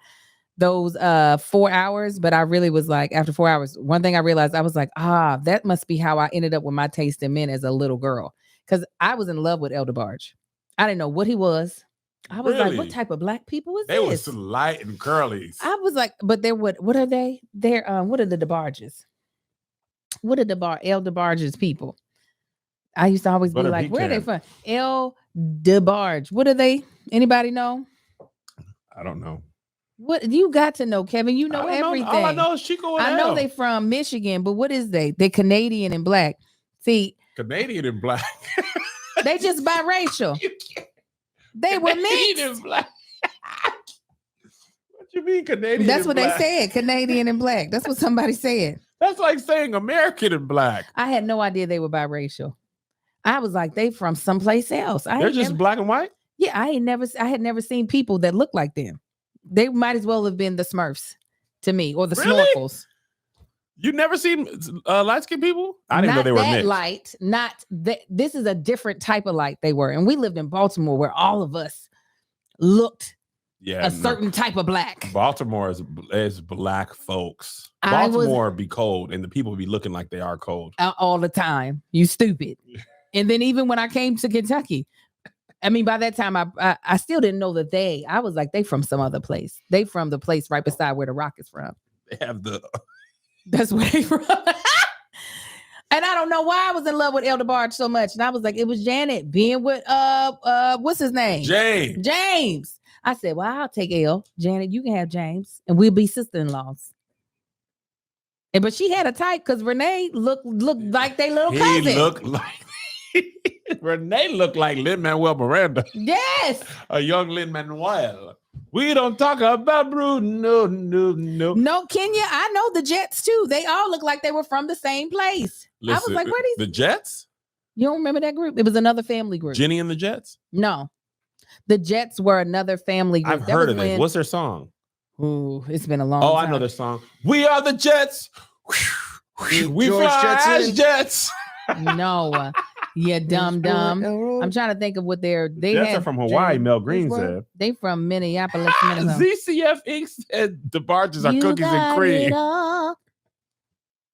those 4 hours. But I really was like, after 4 hours, one thing I realized, I was like, that must be how I ended up with my taste in men as a little girl. because I was in love with El DeBarge. I didn't know what he was. I was like, what Really? type of black people is They this? was light and curlies. I was like, but they're what are they? They're what are the DeBarges? What are El DeBarge's people? I used to always Butter be like, where are they pecan. from? El DeBarge. What are they? Anybody know? I don't know. What you got to know, Kevin? You know I don't everything. All I know is Chico and I know L. they from Michigan, but what is they? They're Canadian and black. See, Canadian and black. they just biracial. You can't- They were Canadian mixed. and black. What you mean Canadian? That's and what black? they said, Canadian and black. That's what somebody said. That's like saying American and black. I had no idea they were biracial. I was like, they from someplace else. They're just black and white. Yeah, I had never seen people that look like them. They might as well have been the Smurfs to me, or the Really? Snorkels. You never seen light skinned people? I didn't know they were that mixed. light, not that. This is a different type of light they were, and we lived in Baltimore, where all of us looked Yeah, a certain type of black. Baltimore is black folks. I was- Baltimore be cold, and the people be looking like they are cold. All the time. You stupid. And then even when I came to Kentucky, I mean, by that time I still didn't know that I was like, they from some other place. They from the place right beside where the Rock is from. They have the That's where they from. And I don't know why I was in love with El DeBarge so much. And I was like, it was Janet being with what's his name? James. I said, well, I'll take El. Janet, you can have James, and we'll be sister-in-laws. But she had a type because Renee looked like they little cousin. He looked like Renee looked like Lin-Manuel Miranda, Yes. a young Lin-Manuel. We don't talk about Bruno. No, Kenya, I know the Jets too. They all look like they were from the same place. I was like, where the Jets? You don't remember that group? It was another family group. Jenny and the Jets? No. The Jets were another family group. I've heard of it. What's their song? Ooh, it's been a long Oh, time. I know their song. We are the Jets. We George fly as Jetson. Jets. No. Yeah, dumb. I'm trying to think of what they Jets had. are from Hawaii, Mel Green said. They from Minneapolis, Minnesota. ZCF Inc. said the barges are You cookies and got cream. it all.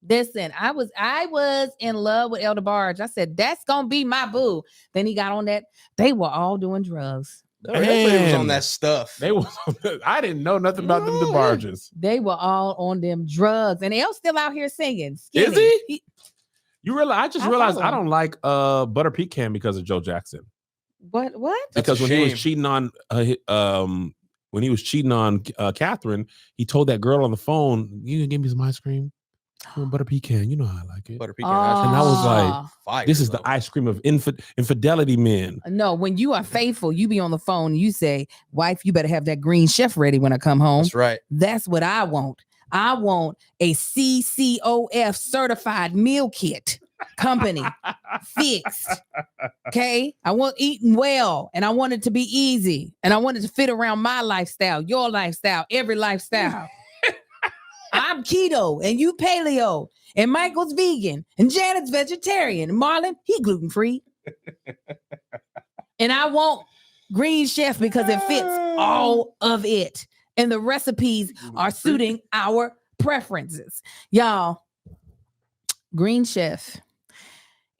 Listen, I was in love with El DeBarge. I said, that's gonna be my boo. Then he got on that. They were all doing drugs. Everybody was on Man. that stuff. They was. I didn't know nothing about them the barges. They were all on them drugs. And El's still out here singing. Is Skinny. he? You realize? I just I realized follow I don't like Butter Pecan because of Joe Jackson. What? That's Because a when he was shame. cheating on Catherine, he told that girl on the phone, "You can give me some ice cream, Butter Pecan. You know how I like it." Butter pecan. ice And I was like, Ah. fire, This is bro. the ice cream of infidelity men. No, when you are faithful, you be on the phone and you say, wife, you better have that green chef ready when I come home. That's right. That's what I want. I want a CCOF certified meal kit company fixed. Okay. I want eating well, and I want it to be easy, and I want it to fit around my lifestyle, your lifestyle, every lifestyle. I'm keto and you paleo, and Michael's vegan and Janet's vegetarian, and Marlon, he gluten-free. And I want Green Chef because it fits all of it. And the recipes are suiting our preferences. Y'all, Green Chef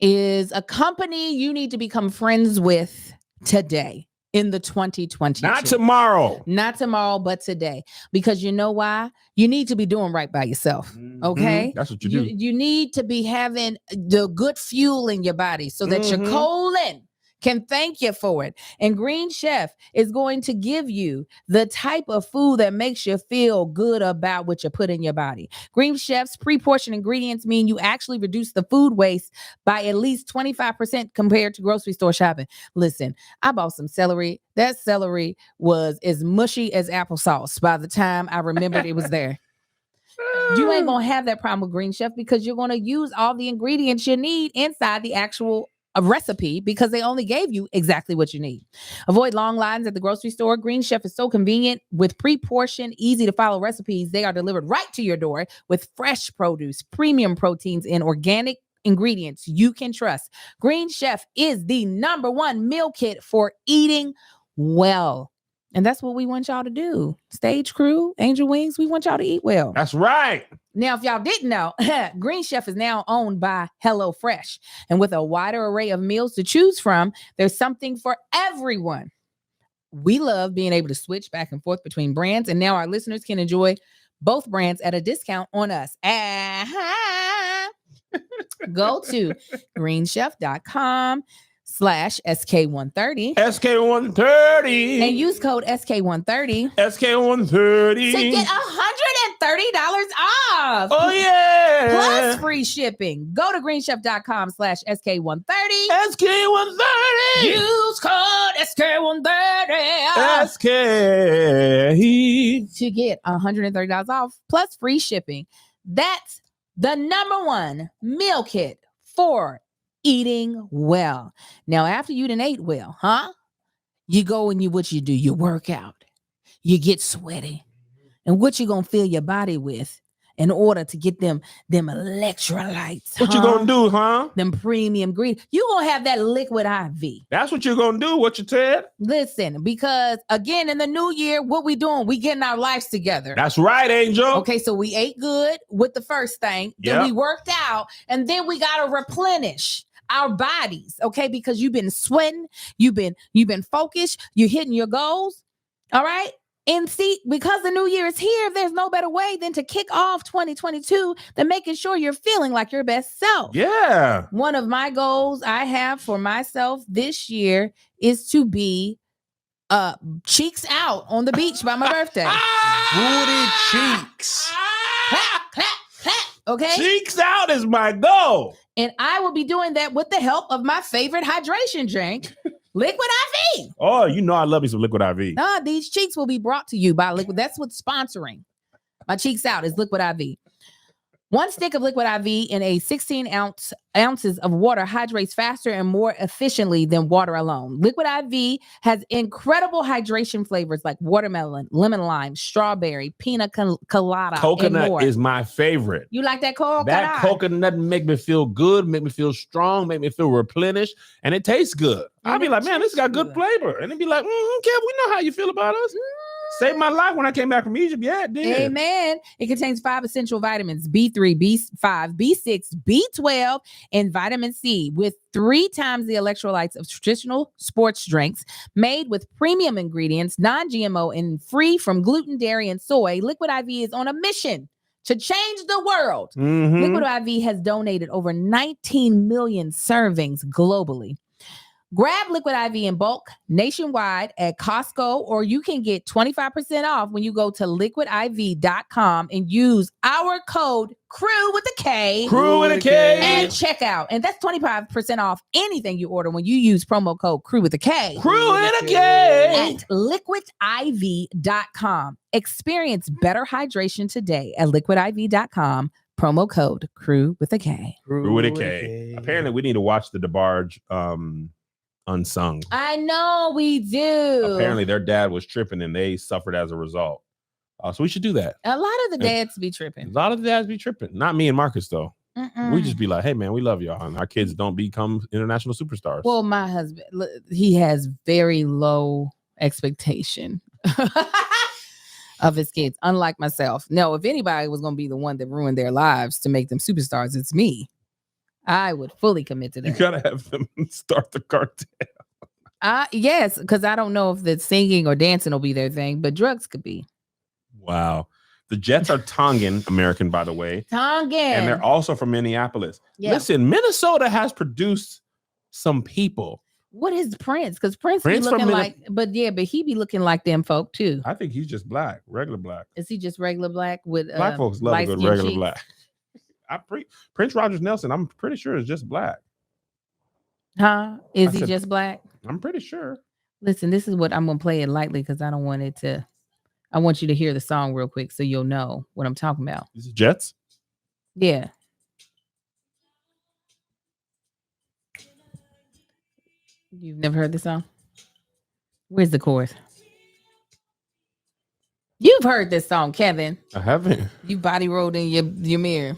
is a company you need to become friends with today in the 2020. Not tomorrow. Not tomorrow, but today. Because you know why? You need to be doing right by yourself. Okay? That's what you do. You need to be having the good fuel in your body so that your colon can thank you for it. And Green Chef is going to give you the type of food that makes you feel good about what you put in your body. Green Chef's pre-portioned ingredients mean you actually reduce the food waste by at least 25% compared to grocery store shopping. Listen, I bought some celery. That celery was as mushy as applesauce by the time I remembered it was there. You ain't gonna have that problem with Green Chef because you're gonna use all the ingredients you need inside the actual recipe because they only gave you exactly what you need. Avoid long lines at the grocery store. Green Chef is so convenient with pre-portioned, easy to follow recipes. They are delivered right to your door with fresh produce, premium proteins, and organic ingredients you can trust. Green Chef is the #1 meal kit for eating well. And that's what we want y'all to do. Stage crew, Angel Wings, we want y'all to eat well. That's right. Now, if y'all didn't know, Green Chef is now owned by HelloFresh. And with a wider array of meals to choose from, there's something for everyone. We love being able to switch back and forth between brands. And now our listeners can enjoy both brands at a discount on us. Go to greenchef.com/SK130. SK130. And use code SK130. SK130. To get $130 off. Oh, yeah. Plus free shipping. Go to greenchef.com/SK130. SK130. Use code SK130. SK. To get $130 off plus free shipping. That's the #1 meal kit for eating well. Now, after you done ate well, you go and what you do, you work out, you get sweaty, and what you gonna fill your body with in order to get them electrolytes? What you gonna do, huh? Them premium green. You gonna have that liquid IV. That's what you're gonna do. What you said? Listen, because again, in the new year, what we doing? We getting our lives together. That's right, Angel. Okay, so we ate good with the first thing, then we worked out, and then we gotta replenish our bodies, okay? Because you've been sweating, you've been focused, you're hitting your goals, all right? And see, because the new year is here, there's no better way than to kick off 2022 than making sure you're feeling like your best self. Yeah. One of my goals I have for myself this year is to be cheeks out on the beach by my birthday. Booty cheeks. Clap, clap, clap. Okay. Cheeks out is my goal. And I will be doing that with the help of my favorite hydration drink, Liquid IV. Oh, you know I love me some Liquid IV. These cheeks will be brought to you by Liquid. That's what's sponsoring my cheeks out is Liquid IV. 1 stick of Liquid IV in a 16 ounces of water hydrates faster and more efficiently than water alone. Liquid IV has incredible hydration flavors like watermelon, lemon lime, strawberry, pina colada, Coconut and more. is my favorite. You like that coconut? That coconut make me feel good, make me feel strong, make me feel replenished, and it tastes good. I'll be like, man, this got good flavor. And it'd be like, Kev, we know how you feel about us. Saved my life when I came back from Egypt. Yeah, it did. Amen. It contains 5 essential vitamins, B3, B5, B6, B12, and vitamin C, with 3 times the electrolytes of traditional sports drinks, made with premium ingredients, non-GMO, and free from gluten, dairy, and soy. Liquid IV is on a mission to change the world. Mm-hmm. Liquid IV has donated over 19 million servings globally. Grab Liquid IV in bulk nationwide at Costco, or you can get 25% off when you go to liquidiv.com and use our code CREW with a K. Crew with a K. At checkout. And that's 25% off anything you order when you use promo code CREW with a K. Crew with a K. At liquidiv.com. Experience better hydration today at liquidiv.com. Promo code CREW with a K. Crew with a K. Apparently, we need to watch the DeBarge Unsung. I know we do. Apparently, their dad was tripping and they suffered as a result. So we should do that. A lot of the dads be tripping. A lot of the dads be tripping. Not me and Marcus, though. We just be like, hey, man, we love y'all. And our kids don't become international superstars. Well, my husband, he has very low expectation of his kids, unlike myself. No, if anybody was going to be the one that ruined their lives to make them superstars, it's me. I would fully commit to that. You gotta have them start the cartel. Yes, because I don't know if the singing or dancing will be their thing, but drugs could be. Wow. The Jets are Tongan American, by the way. Tongan. And they're also from Minneapolis. Yeah. Listen, Minnesota has produced some people. What is Prince? Because Prince be looking like, but he be looking like them folk too. I think he's just black, regular black. Is he just regular black with black folks love a good regular cheeks? black. Prince Rogers Nelson, I'm pretty sure is just black. Huh? Is he just black? I'm pretty sure. Listen, this is what I'm gonna play it lightly because I don't want it to. I want you to hear the song real quick so you'll know what I'm talking about. Is it Jets? Yeah. You've never heard the song? Where's the chorus? You've heard this song, Kevin. I haven't. You body rolled in your mirror.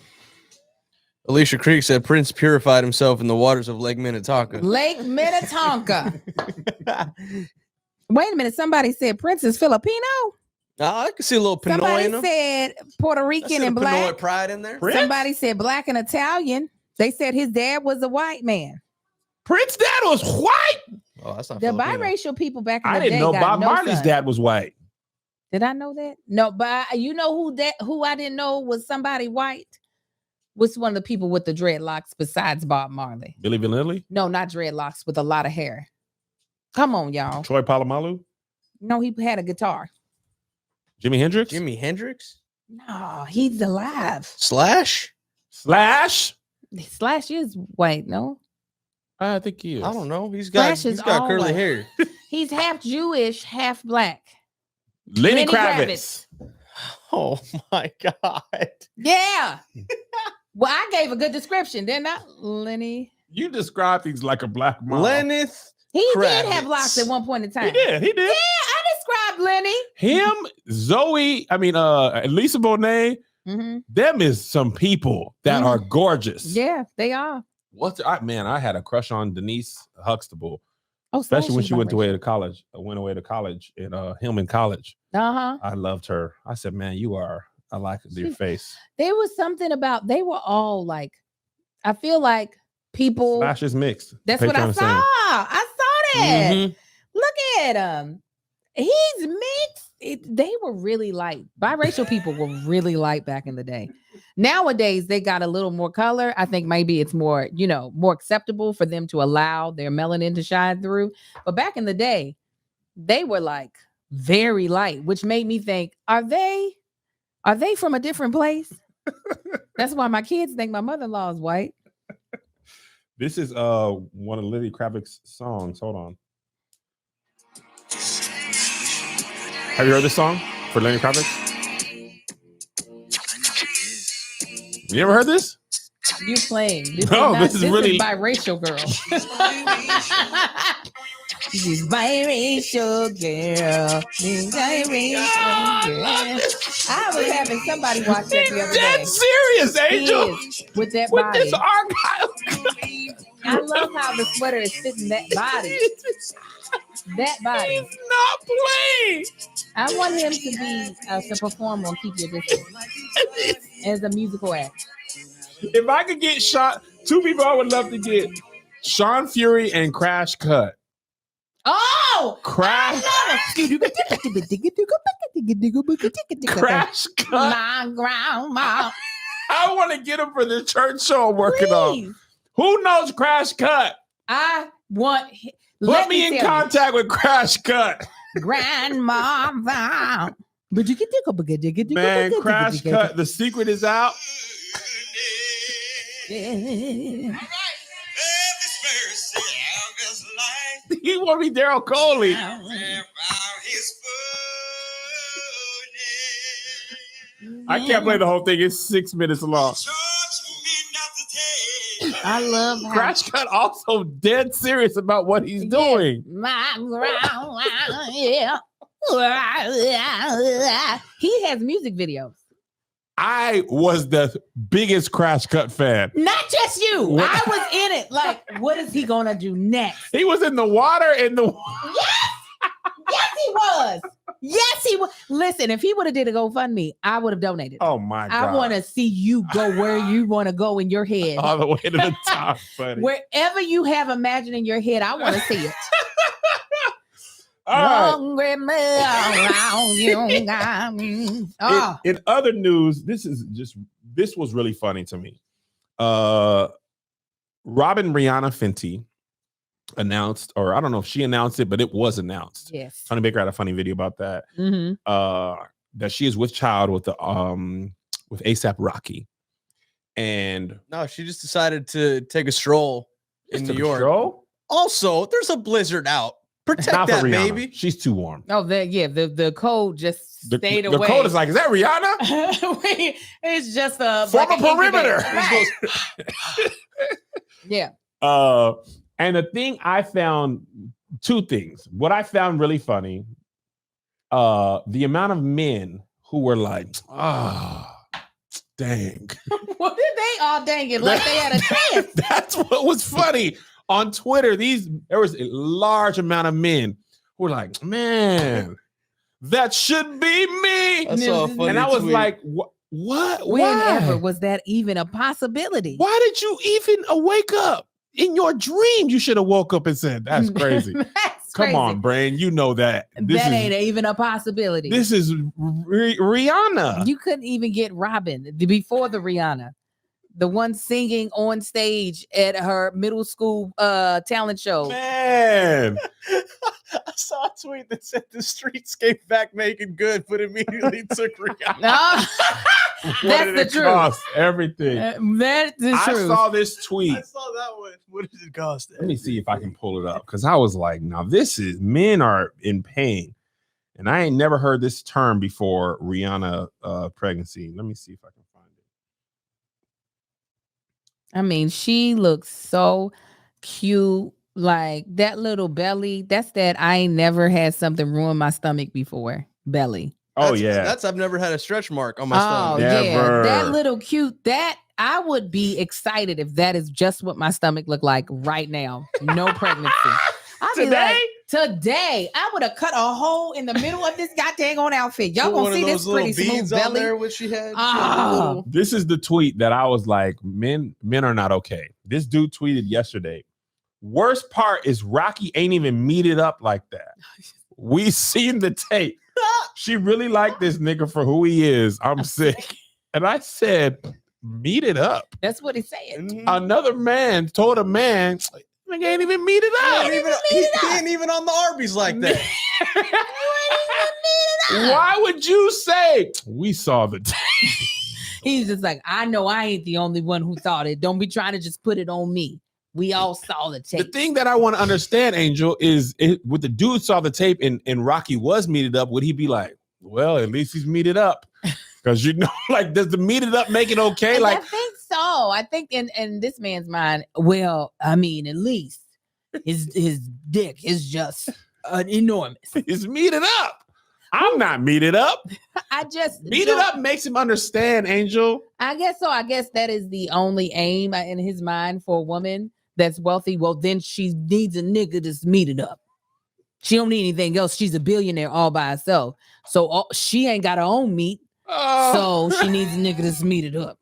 Alicia Creek said Prince purified himself in the waters of Lake Minnetonka. Lake Minnetonka. Wait a minute. Somebody said Prince is Filipino. I can see a little Pinoy in Somebody them. said Puerto Rican and Pinoy black. pride in there. Prince? Somebody said black and Italian. They said his dad was a white man. Prince's dad was white. Oh, that's not The Filipino. biracial people back in the I didn't day know got Bob no Marley's son. dad was white. Did I know that? No, but you know who I didn't know was somebody white? Was one of the people with the dreadlocks besides Bob Marley? Billy Vanilli? No, not dreadlocks, with a lot of hair. Come on, y'all. Troy Polamalu? No, he had a guitar. Jimi Hendrix? Jimi Hendrix? No, he's alive. Slash? Slash? Slash is white, no? I think he is. I don't know. He's Slash got is curly all hair. He's half Jewish, half black. Lenny Lenny Kravitz. Oh my God. Yeah. Well, I gave a good description, didn't I? Lenny. You described things like a black mom. Lenneth. He Kravitz. did have locks at one point in time. He did. Yeah, I described Lenny. Him, Zoe, Lisa Bonet, them is some people that are gorgeous. Yeah, they are. I had a crush on Denise Huxtable, Oh, especially when she went away biracial. to college. In Hillman College. Uh-huh. I loved her. I said, man, I like your face. There was something about they were all like, I feel like people. Slash is mixed. That's what I Patreon saw. saying. I saw that. Mhm. Look at him. He's mixed. They were really light. Biracial people were really light back in the day. Nowadays, they got a little more color. I think maybe it's more, more acceptable for them to allow their melanin to shine through. But back in the day, they were like very light, which made me think, are they from a different place? That's why my kids think my mother-in-law is white. This is one of Lenny Kravitz's songs. Hold on. Have you heard this song for Lenny Kravitz? You ever heard this? You playing? This This is really biracial girl. She's biracial girl. Biracial girl. I was having somebody watch that the other day. That's serious, Angel. He is, with that With body. this archive. I love how the sweater is fitting that body. That body. He's not playing. I want him to be to perform on Keep Your Distance as a musical act. If I could get two people I would love to get, Sean Fury and Crash Cut. Oh, Crash Cut. my grandma. I want to get him for the church show I'm working on. Please. Who knows Crash Cut? I want. Put me in contact with Crash Cut. Grandma. Man, Crash Cut. The secret is out. Yeah. He want to be Daryl Coley. I can't play the whole thing. It's 6 minutes long. I love how Crash Cut also dead serious about what he's doing. my grandma. Yeah. He has music videos. I was the biggest Crash Cut fan. Not just you. What? I was in it. Like, what is he gonna do next? He was in the water Yes, he was. Yes, he was. Listen, if he would have did a GoFundMe, I would have donated. Oh my God. I want to see you go where you want to go in your head. all the way to the top, buddy. Wherever you have imagined in your head, I want to see it. All right. Oh, In other news, this was really funny to me. Robin Rihanna Fenty announced, or I don't know if she announced it, but it was announced. yes. Tony Baker had a funny video about that. Mm-hmm. That she is with child with ASAP Rocky, and No, she just decided to take a stroll in New York. Stroll? Also, there's a blizzard out. Protect Not for that, Rihanna. baby. She's too warm. Oh, the code just stayed The away. code is like, is that Rihanna? It's just a Form like a an perimeter. incubator. Right. Yeah. And the thing I found, two things. What I found really funny, the amount of men who were like, dang. What did they all dang it like they had a chance? That's what was funny. On Twitter, there was a large amount of men who were like, man, That should be me. I saw a funny And I was tweet. like, what? Why? Whenever was that even a possibility? Why did you even wake up? In your dream, you should have woke up and said, that's crazy. That's Come crazy. on, brain. You know that. That ain't even a possibility. This is Rihanna. You couldn't even get Robin before the Rihanna, the one singing on stage at her middle school talent show. Man. I saw a tweet that said the streets came back making good, but immediately took Rihanna. That's What did the it truth. cost? Everything. That's the I truth. saw this tweet. I saw that one. What did it cost? Let me see if I can pull it up because I was like, now this is men are in pain. And I ain't never heard this term before Rihanna pregnancy. Let me see if I can find it. I mean, she looks so cute. Like that little belly. That's that I ain't never had something ruin my stomach before. Belly. Oh, yeah. That's I've never had a stretch mark on my Oh, stomach. yeah. Never. That little cute. That I would be excited if that is just what my stomach looked like right now. No pregnancy. I'd be like, today, I would have cut a hole in the middle of this goddamn on outfit. Y'all Put one gonna of see those this pretty little smooth beads on belly. there, what she had. Ah. This is the tweet that I was like, men are not okay. This dude tweeted yesterday. Worst part is Rocky ain't even meted up like that. We seen the tape. She really liked this nigga for who he is. I'm sick. And I said, meet it up. That's what he's saying. Mhm. Another man told a man, nigga ain't even meet it up. He ain't even on the Arby's like that. Why would you say we saw the tape? He's just like, I know I ain't the only one who thought it. Don't be trying to just put it on me. We all saw the tape. The thing that I want to understand, Angel, is with the dude saw the tape and Rocky was meted up, would he be like, well, at least he's meted up? Because like, does the meted up make it okay? And Like, I think so. I think in this man's mind, well, I mean, at least his dick is just enormous. it's meted up. I'm not meted up. I just Meted up makes him understand, Angel. I guess so. I guess that is the only aim in his mind for a woman that's wealthy. Well, then she needs a nigga that's meted up. She don't need anything else. She's a billionaire all by herself. So she ain't got her own meat. So she needs a nigga that's meted up.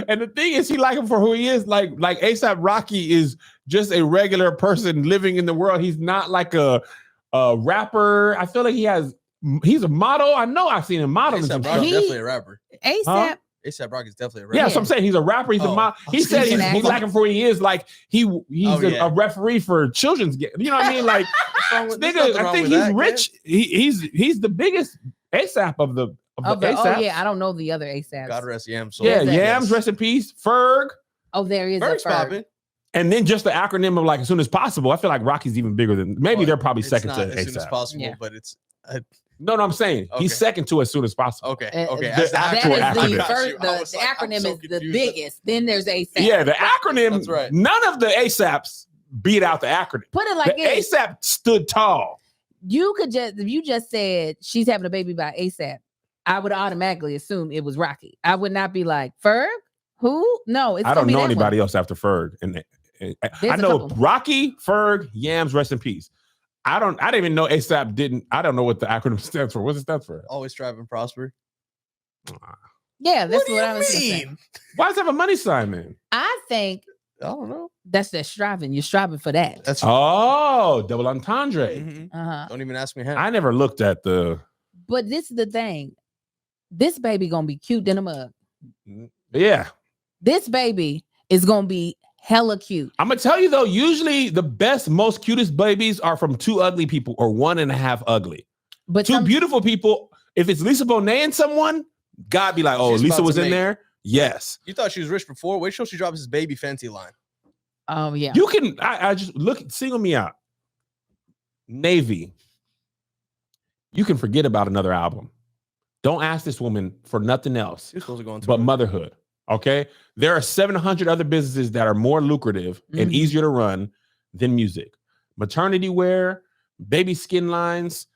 And the thing is, he like him for who he is. Like ASAP Rocky is just a regular person living in the world. He's not like a rapper. I feel like he's a model. I know I've seen him modeling. A$AP Rocky's definitely a rapper. ASAP. Huh? A$AP Rocky's definitely a rapper. Yeah, so I'm saying he's a rapper. He's a model. He said he's an he actor. like him for who he is. Like he's a referee for children's games. You know what I mean? Like nigga, I think he's rich. He's the biggest ASAP of the ASAP. Oh yeah, I don't know the other ASAPs. God rest Yams. soul. Yeah, Yes. Yams, rest in peace. Ferg. Oh, there is Berg's a Ferg. popping. And then just the acronym of like as soon as possible. I feel like Rocky's even bigger than maybe Well, they're probably it's second not to as soon as ASAP. possible, Yeah. but it's No, I'm saying he's Okay. second to as soon as possible. okay. Uh, Okay, the as the actual That is acronym. the I first. The was like, I'm acronym so is the confused. biggest. Then there's ASAP. Yeah, the acronym. That's right. None of the ASAPs beat out the acronym. Put it like The this: ASAP stood tall. you could just if you just said she's having a baby by ASAP, I would automatically assume it was Rocky. I would not be like Ferg. Who? No, it's I gonna don't be know that anybody one. else after Ferg. And I There's a know couple. Rocky, Ferg, Yams, rest in peace. I didn't even know ASAP didn't. I don't know what the acronym stands for. What's it stand for? Always strive and prosper. Yeah, that's What do what you I was gonna say. mean? Why does it have a money sign then? I think I don't know. that's that striving. You're striving for that. That's Oh, double entendre. Mhm. Uh-huh. Don't even ask me how. I never looked at the. But this is the thing. This baby gonna be cute in a mug. Yeah, This baby is gonna be hella cute. I'm gonna tell you though. Usually, the best, most cutest babies are from two ugly people or one and a half ugly. But Two beautiful people. If it's Lisa Bonet and someone, God be like, oh, She's Lisa about was to in make- there. Yes, You thought she was rich before. Wait till she drops his baby Fenty line. oh yeah. you can. I just single me out. Navy. You can forget about another album. Don't ask this woman for nothing else She was supposed to go into but motherhood. Okay, there are 700 other businesses that are more lucrative and Mhm. easier to run than music. Maternity wear, baby skin lines,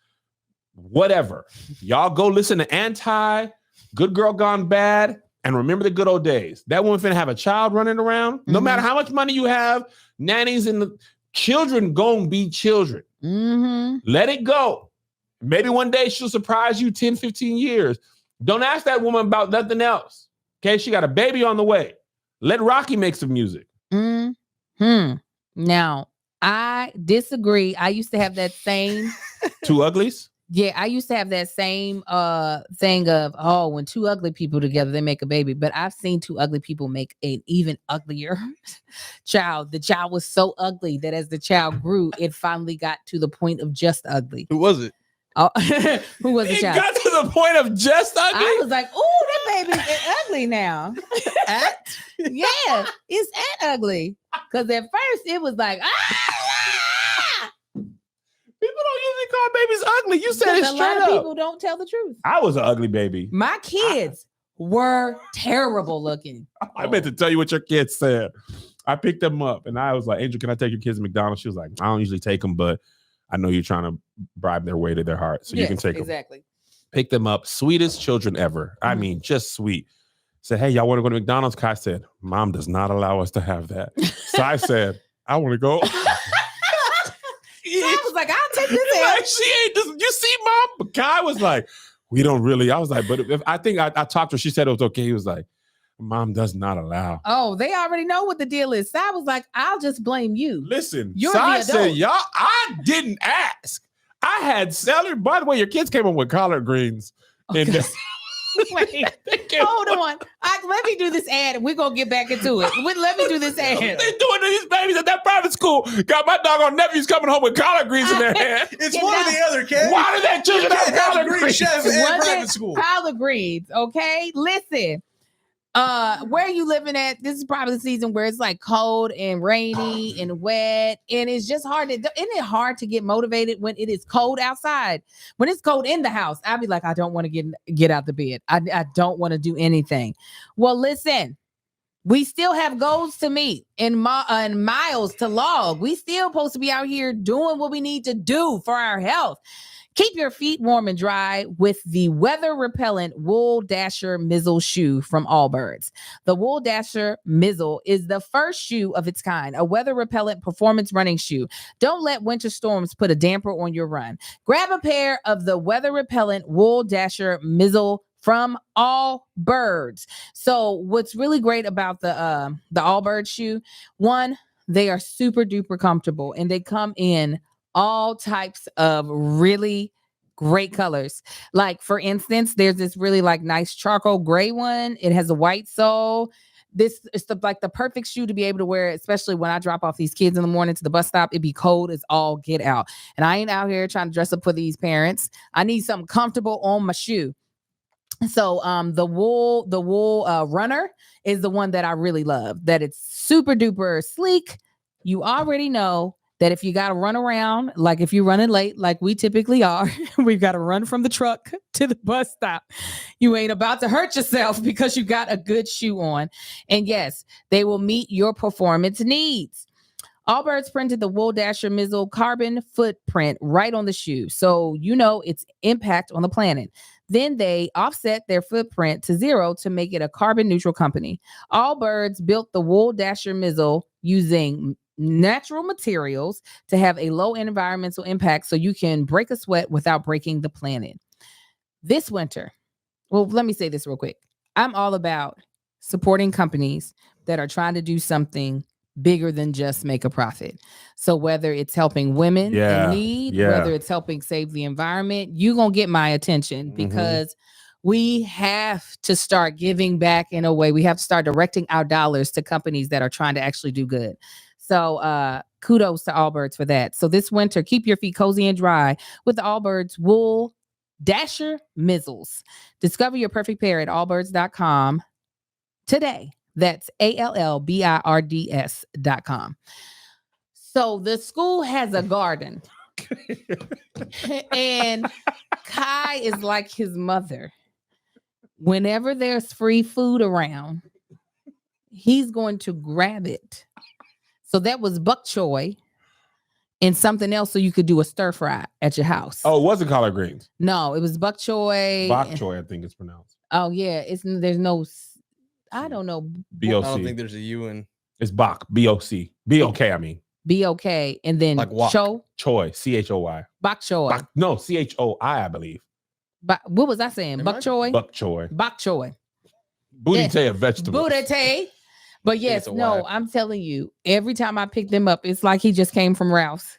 whatever. Y'all go listen to Anti, Good Girl Gone Bad, and Remember the Good Old Days. That woman finna have a child running around. No Mhm. matter how much money you have, nannies and the children gonna be children. Mm-hmm. Let it go. Maybe one day she'll surprise you 10, 15 years. Don't ask that woman about nothing else. Okay, she got a baby on the way. Let Rocky make some music. Now, I disagree. I used to have that same Two uglies? Yeah, I used to have that same thing of, when two ugly people together, they make a baby. But I've seen two ugly people make an even uglier child. The child was so ugly that as the child grew, it finally got to the point of just ugly. Who was it? Oh, who was the It child? got to the point of just ugly? I was like, "Oh, that baby's ugly now." Yeah, it's ugly. Because at first it was like, People don't usually call babies ugly. You said it a lot straight of up. people don't tell the truth. I was an ugly baby. My kids were terrible looking. I meant to tell you what your kids said. I picked them up and I was like, Angel, can I take your kids to McDonald's? She was like, I don't usually take them, but I know you're trying to bribe their way to their heart. So you can take them. Exactly. Pick them up. Sweetest children ever. I mean, just sweet. Said, hey, y'all want to go to McDonald's? Kai said, Mom does not allow us to have that. So I said, I want to go. I was like, I'll take this in. Like, she ain't this. You see, Mom? But Kai was like, we don't really. I was like, but if I think I talked to her, she said it was okay. He was like, Mom does not allow. Oh, they already know what the deal is. So I was like, I'll just blame you. Listen, You're so the I adult. said, y'all, I didn't ask. I had celery. By the way, your kids came up with collard greens. Okay. Wait, hold on. Let me do this ad and we're going to get back into it. Let me do this ad. They're doing these babies at that private school. Got my doggone nephews coming home with collard greens in their hand. It's one or the other, kid. Why did that children have collard green greens? chef and private school? Collard greens, okay? Listen. Where you living at? This is probably the season where it's like cold and rainy and wet, and it's just hard to. Isn't it hard to get motivated when it is cold outside? When it's cold in the house, I'd be like, I don't want to get out the bed. I don't want to do anything. Well, listen, we still have goals to meet and miles to log. We still supposed to be out here doing what we need to do for our health. Keep your feet warm and dry with the weather repellent Wool Dasher Mizzle shoe from Allbirds. The Wool Dasher Mizzle is the first shoe of its kind, a weather repellent performance running shoe. Don't let winter storms put a damper on your run. Grab a pair of the weather repellent Wool Dasher Mizzle from Allbirds. So what's really great about the Allbirds shoe, one, they are super duper comfortable and they come in all types of really great colors. Like, for instance, there's this really like nice charcoal gray one. It has a white sole. This is the perfect shoe to be able to wear, especially when I drop off these kids in the morning to the bus stop. It'd be cold as all get out. And I ain't out here trying to dress up for these parents. I need something comfortable on my shoe. So the wool runner is the one that I really love. That it's super duper sleek. You already know that if you got to run around, like if you're running late, like we typically are, we've got to run from the truck to the bus stop. You ain't about to hurt yourself because you got a good shoe on. And yes, they will meet your performance needs. Allbirds printed the Wool Dasher Mizzle carbon footprint right on the shoe, so you know its impact on the planet. Then they offset their footprint to 0 to make it a carbon neutral company. Allbirds built the Wool Dasher Mizzle using natural materials to have a low environmental impact so you can break a sweat without breaking the planet. This winter, well, let me say this real quick. I'm all about supporting companies that are trying to do something bigger than just make a profit. So whether it's helping women in need, whether it's helping save the environment, you're going to get my attention because we have to start giving back in a way. We have to start directing our dollars to companies that are trying to actually do good. So kudos to Allbirds for that. So this winter, keep your feet cozy and dry with the Allbirds Wool Dasher Mizzles. Discover your perfect pair at allbirds.com today. That's ALLBIRDS.com. So the school has a garden. And Kai is like his mother. Whenever there's free food around, he's going to grab it. So that was bok choy and something else so you could do a stir fry at your house. Oh, it wasn't collard greens. No, it was bok choy. Bok choy, I think it's pronounced. Oh, yeah. There's no, I don't know. B-O-C. I don't think there's a U in. It's bok, B-O-C. B-O-K, I mean. BOK, and then Like wok. Choi, CHOY. Bok choy. No, CHOI, I believe. What was I saying? Bok choy. Bok choy. Bok choy. Booty Yes. tay of vegetables. Booty tay. But yes, it's a no, Y. I'm telling you, every time I pick them up, it's like he just came from Ralph's.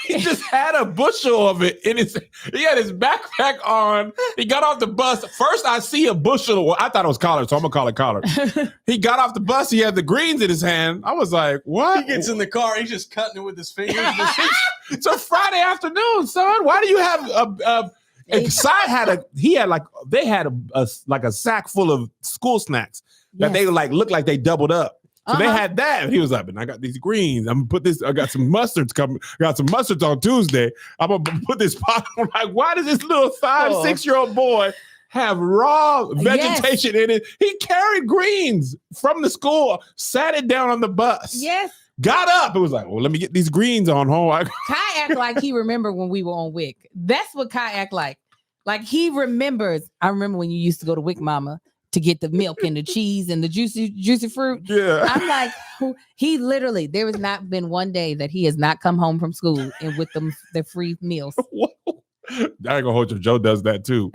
He just had a bushel of it in his. He had his backpack on. He got off the bus. First, I see a bushel. Well, I thought it was collard, so I'm gonna call it collard. He got off the bus. He had the greens in his hand. I was like, "What?" He gets in the car. He's just cutting it with his fingers. It's a Friday afternoon, son. Why do you have they had a sack full of school snacks that they looked like they doubled up. So they had that. And he was like, and I got these greens. I'm gonna put this, I got some mustards coming. I got some mustards on Tuesday. I'm gonna put this pot on. Like, why does this little 5-6-year-old boy have raw vegetation in it? He carried greens from the school, sat it down on the bus. Yes. Got up. It was like, well, let me get these greens on home. Kai act like he remembered when we were on Wick. That's what Kai act like. Like he remembers. I remember when you used to go to Wick Mama to get the milk and the cheese and the juicy fruit. Yeah. I'm like, he literally, there has not been one day that he has not come home from school and with them the free meals. I ain't gonna hold you. Joe does that too.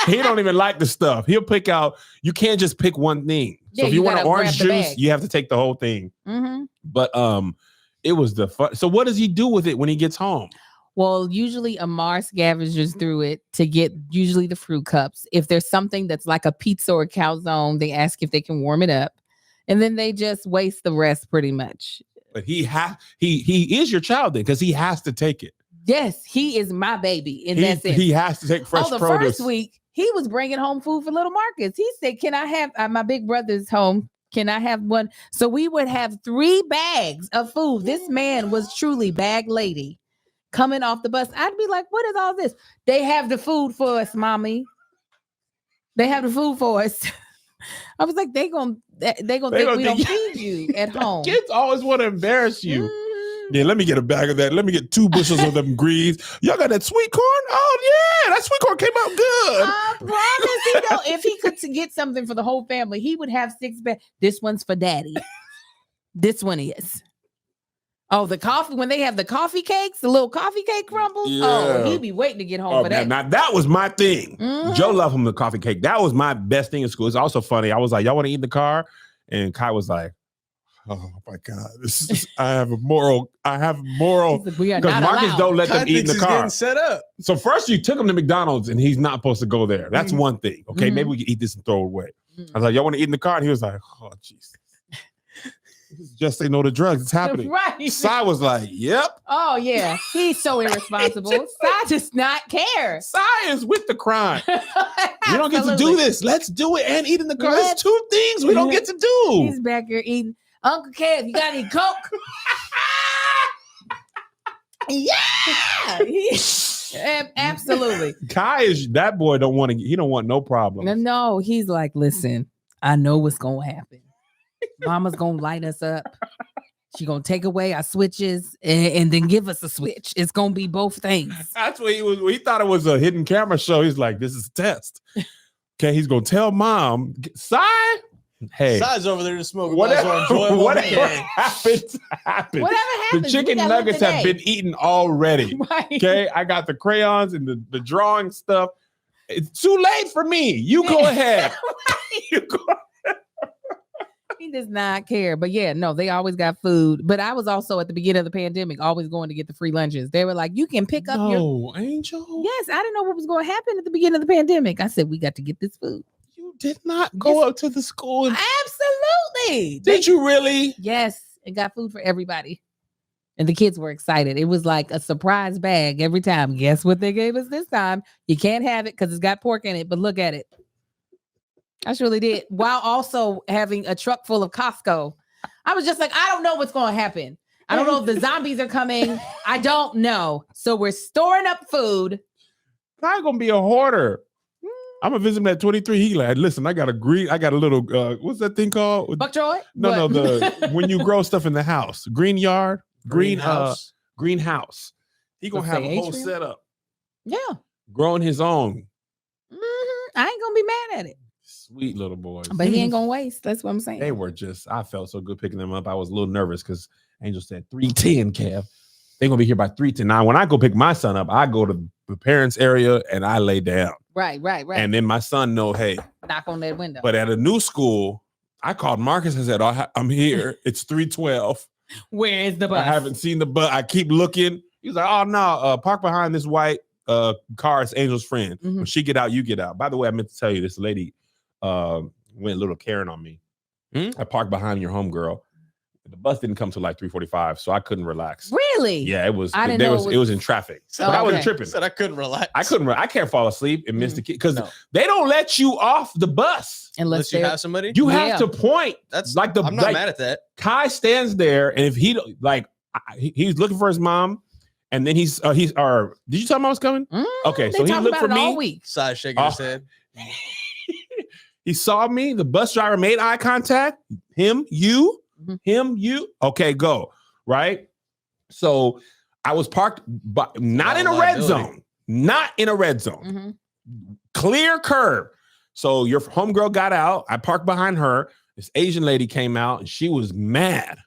He don't even like the stuff. He'll pick out. You can't just pick one thing. So if you want an orange juice, you have to take the whole thing. Mm-hmm. But it was the fun. So what does he do with it when he gets home? Well, usually Amar scavenges through it to get usually the fruit cups. If there's something that's like a pizza or a calzone, they ask if they can warm it up, and then they just waste the rest pretty much. But he is your child then, because he has to take it. Yes, he is my baby in that sense. He has to take fresh the produce. First week he was bringing home food for little Marcus. He said, "Can I have my big brother's home? Can I have one?" So we would have 3 bags of food. This man was truly bag lady. Coming off the bus, I'd be like, "What is all this?" They have the food for us, mommy. They have the food for us. I was like, they gonna think we don't feed you at home. Kids always want to embarrass you. Mm-hmm. Yeah, let me get a bag of that. Let me get 2 bushels of them greens. Y'all got that sweet corn? Oh yeah, that sweet corn came out good. I promise if he could get something for the whole family, he would have 6 bags. This one's for daddy. This one is. Oh, the coffee, when they have the coffee cakes, the little coffee cake crumbles. Yeah. Oh, he'd be waiting to get home for that. Now that was my thing. Mm-hmm. Joe loved him the coffee cake. That was my best thing in school. It's also funny. I was like, y'all want to eat in the car? And Kai was like, oh my God, I have moral. Because Marcus don't let them eat in the car. Set up. So first you took him to McDonald's and he's not supposed to go there. That's one thing. Okay, maybe we can eat this and throw it away. I was like, y'all want to eat in the car? And he was like, oh, jeez. Just say no to drugs. It's happening. Right. Sai was like, yep. Oh, yeah. He's so irresponsible. Sai does not care. Sai is with the crime. We don't get to do this. Let's do it and eat in the car. There's 2 things we don't get to do. He's back here eating. Uncle Kev, you got any Coke? Yeah. Absolutely. Kai is that boy he don't want no problem. No, he's like, listen, I know what's going to happen. Mama's gonna light us up. She gonna take away our switches and then give us a switch. It's gonna be both things. That's what he was. He thought it was a hidden camera show. He's like, this is a test. Okay, he's gonna tell mom. Sai, hey, Sai's over there to smoke. Whatever happens. Whatever happens. The chicken nuggets have been eaten already. Right. Okay, I got the crayons and the drawing stuff. It's too late for me. You go ahead. You go. He does not care. But yeah, no, they always got food. But I was also at the beginning of the pandemic always going to get the free lunches. They were like, you can pick up your Angel. Yes, I didn't know what was going to happen at the beginning of the pandemic. I said, we got to get this food. You did not go up to the school. Absolutely. Did you really? Yes, it got food for everybody. And the kids were excited. It was like a surprise bag every time. Guess what they gave us this time? You can't have it because it's got pork in it, but look at it. I surely did. While also having a truck full of Costco. I was just like, I don't know what's going to happen. I don't know if the zombies are coming. I don't know. So we're storing up food. I'm going to be a hoarder. I'm going to visit him at 23. He like, listen, I got a little, what's that thing called? Bok choy? No, when you grow stuff in the house. Greenhouse. He going to have a whole setup. Yeah. Growing his own. Mm-hmm. I ain't going to be mad at it. Sweet little boys. But he ain't gonna waste. That's what I'm saying. They were I felt so good picking them up. I was a little nervous because Angel said 3:10, Kev. They're gonna be here by 3:10. Now, when I go pick my son up, I go to the parents' area and I lay down. Right. And then my son know, hey, knock on that window. But at a new school, I called Marcus and said, I'm here. It's 3:12. Where is the bus? I haven't seen the bus. I keep looking. He's like, oh no, park behind this white car. It's Angel's friend. When she get out, you get out. By the way, I meant to tell you, this lady went a little Karen on me. I parked behind your homegirl. The bus didn't come till like 3:45, so I couldn't relax. Really? Yeah, it was. I didn't know it was in traffic. So I wasn't tripping. Said I couldn't relax. I can't fall asleep and miss the kid because they don't let you off the bus unless you have somebody. You have to point. That's like I'm not mad at that. Kai stands there, and if he's looking for his mom, and then he's did you tell him I was coming? Okay, so he looked for me. All week. Side shaking his head. He saw me. The bus driver made eye contact. Him, you. Okay, go. Right. So I was parked, but not in a red zone. Not in a red zone. Clear curb. So your homegirl got out. I parked behind her. This Asian lady came out and she was mad.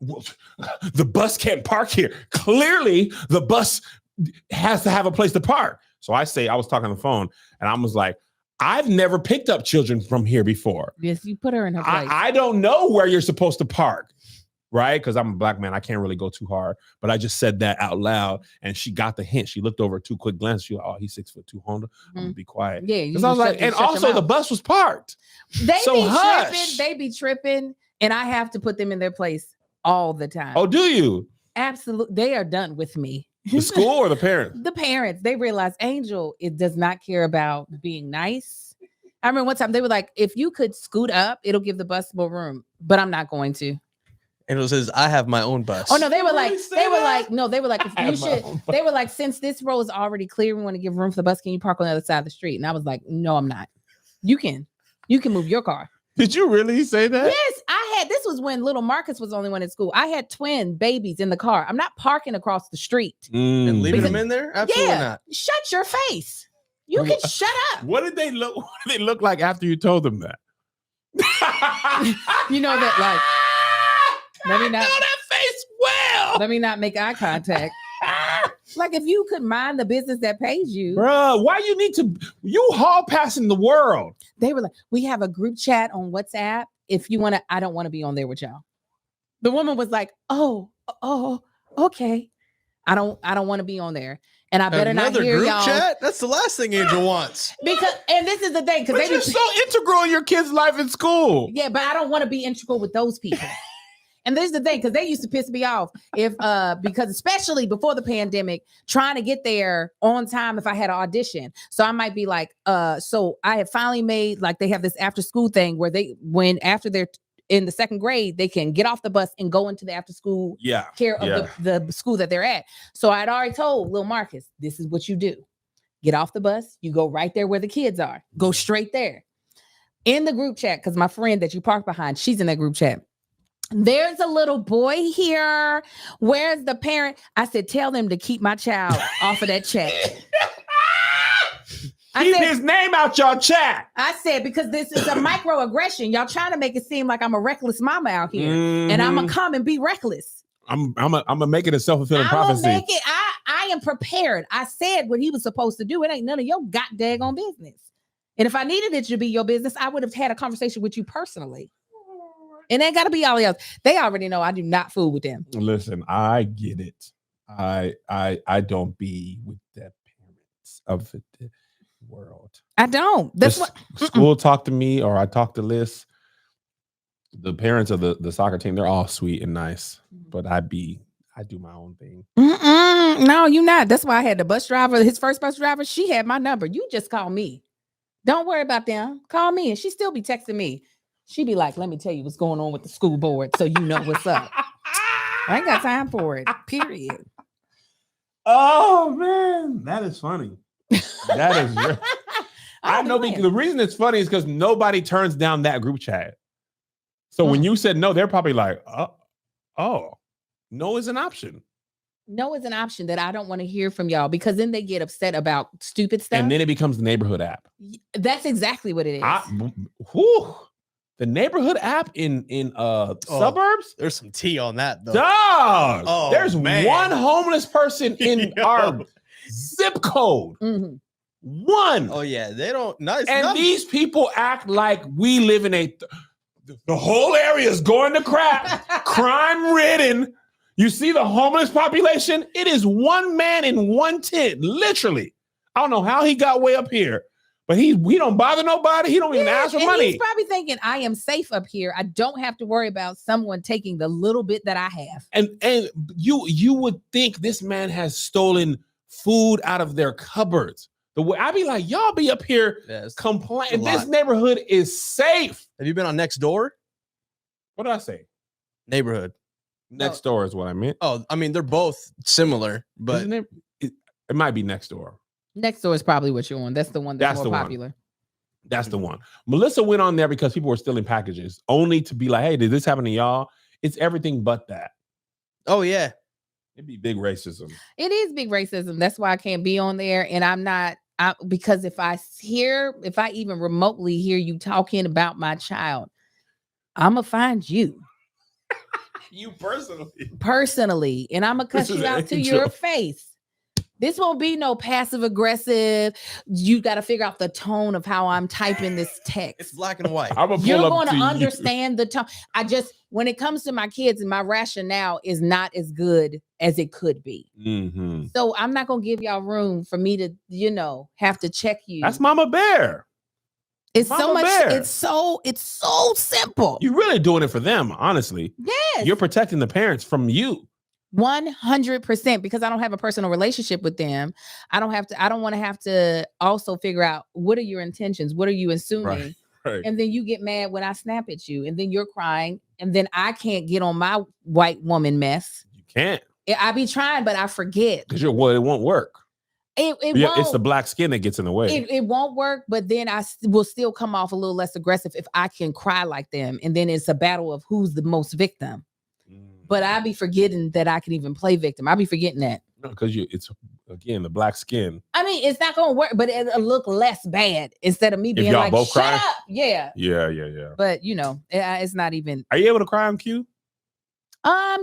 The bus can't park here. Clearly, the bus has to have a place to park. So I was talking on the phone and I was like, I've never picked up children from here before. Yes, you put her in her place. I don't know where you're supposed to park, right? Because I'm a black man. I can't really go too hard. But I just said that out loud. And she got the hint. She looked over 2 quick glances. She was like, oh, he's 6'2" Honda. I'm going to be quiet. Yeah. Because I was like, and also the bus was parked. They be tripping. And I have to put them in their place all the time. Oh, do you? Absolutely. They are done with me. The school or the parents? The parents. They realize Angel, it does not care about being nice. I remember one time they were like, if you could scoot up, it'll give the bus more room, but I'm not going to. Angel says, I have my own bus. Oh no, they were like, if you should, they were like, since this row is already clear, we want to give room for the bus. Can you park on the other side of the street? And I was like, no, I'm not. You can move your car. Did you really say that? Yes, this was when little Marcus was the only one in school. I had twin babies in the car. I'm not parking across the street. And leaving them in there? Absolutely not. Shut your face. You can shut up. What did they look like after you told them that? You know that, like, let me not know that face well. Let me not make eye contact. Like, if you could mind the business that pays you. Bruh, why you hall passing the world? They were like, we have a group chat on WhatsApp. If you want to, I don't want to be on there with y'all. The woman was like, oh, okay. I don't want to be on there. And I better not hear group y'all. Chat? That's the last thing Angel wants. And this is the thing. Because you're so integral in your kids' life in school. Yeah, but I don't want to be integral with those people. And this is the thing, because they used to piss me off because especially before the pandemic, trying to get there on time if I had an audition. So I might be like, so I had finally made, like, they have this after school thing where after they're in the second grade, they can get off the bus and go into the after school care of the school that they're at. So I'd already told Lil Marcus, this is what you do. Get off the bus. You go right there where the kids are. Go straight there. In the group chat, because my friend that you parked behind, she's in that group chat. There's a little boy here. Where's the parent? I said, tell them to keep my child off of that chat. Keep his name out your chat. I said, because this is a microaggression. Y'all trying to make it seem like I'm a reckless mama out here. And I'm going to come and be reckless. I'm gonna make it a self-fulfilling prophecy. I am prepared. I said what he was supposed to do. It ain't none of your daggone business. And if I needed it to be your business, I would have had a conversation with you personally. And they got to be all else. They already know I do not fool with them. Listen, I get it. I don't be with the parents of the world. I don't. That's what school talk to me, or I talk to Liz. The parents of the soccer team, they're all sweet and nice, but I do my own thing. No, you're not. That's why I had the bus driver, his first bus driver. She had my number. You just call me. Don't worry about them. Call me, and she still be texting me. She be like, let me tell you what's going on with the school board so you know what's up. I ain't got time for it, period. Oh, man. That is funny. That is I know because the reason it's funny is because nobody turns down that group chat. So when you said no, they're probably like, oh, no is an option. No is an option that I don't want to hear from y'all, because then they get upset about stupid stuff. And then it becomes the neighborhood app. That's exactly what it is. The neighborhood app in suburbs. There's some tea on that though. Dog. Oh, There's man. one homeless person in Yo. our zip code. Mhm. One. Oh yeah, they don't. Nice. And these people act like we live in the whole area is going to crap, crime ridden. You see the homeless population? It is one man in one tent, literally. I don't know how he got way up here, but he don't bother nobody. He don't even ask for and money. He's probably thinking, I am safe up here. I don't have to worry about someone taking the little bit that I have. And you would think this man has stolen food out of their cupboards. The way I be like, y'all be up here complaining. This neighborhood is safe. Have you been on Next Door? What did I say? Neighborhood. Next Door is what I meant. Oh, I mean, they're both similar, but it might be Next Door. Next Door is probably what you're on. That's the one that's more popular. That's the one. Melissa went on there because people were stealing packages, only to be like, hey, did this happen to y'all? It's everything but that. Oh, yeah. It'd be big racism. It is big racism. That's why I can't be on there. And I'm not, because if I even remotely hear you talking about my child, I'm going to find you. You personally. Personally. And I'm going to cuss you out to your face. This won't be no passive aggressive. You got to figure out the tone of how I'm typing this text. It's black and white. You're going to understand the tone. When it comes to my kids, and my rationale is not as good as it could be. Mm-hmm. So I'm not going to give y'all room for me to, have to check you. That's Mama Bear. It's Mama so much. Bear. It's so simple. You're really doing it for them, honestly. Yes. You're protecting the parents from you. 100%, because I don't have a personal relationship with them. I don't want to have to also figure out, what are your intentions? What are you assuming? Right. And then you get mad when I snap at you, and then you're crying, and then I can't get on my white woman mess. You can't. I be trying, but I forget. Because it won't work. It won't. It's the black skin that gets in the way. It won't work, but then I will still come off a little less aggressive if I can cry like them. And then it's a battle of who's the most victim. But I be forgetting that I can even play victim. I be forgetting that. No, because it's again the black skin. I mean, it's not gonna work, but it'll look less bad instead of me being like, both "Shut cry? Up!" Yeah. But it's not even. Are you able to cry on cue?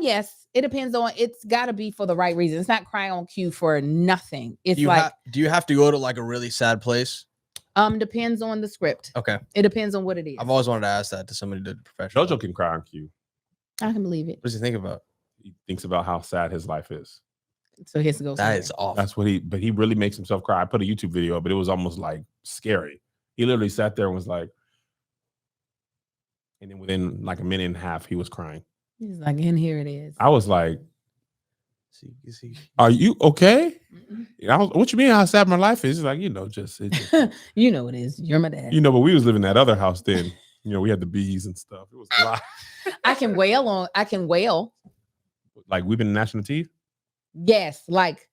Yes. It depends on. It's got to be for the right reason. It's not crying on cue for nothing. It's do you have to go to like a really sad place? Depends on the script. Okay. It depends on what it is. I've always wanted to ask that to somebody that did professional. Jojo can cry on cue. I can believe it. What does he think about? He thinks about how sad his life is. So he has to go. That is awful. That's what but he really makes himself cry. I put a YouTube video up, but it was almost like scary. He literally sat there and was like, and then within like a minute and a half, he was crying. He's like, and here it is. I was like, are you okay? What you mean how sad my life is? He's like, just you know it is. You're my dad. But we was living in that other house then. We had the bees and stuff. It was a lot. I can wail. Like we've been gnashing the teeth? Yes. Like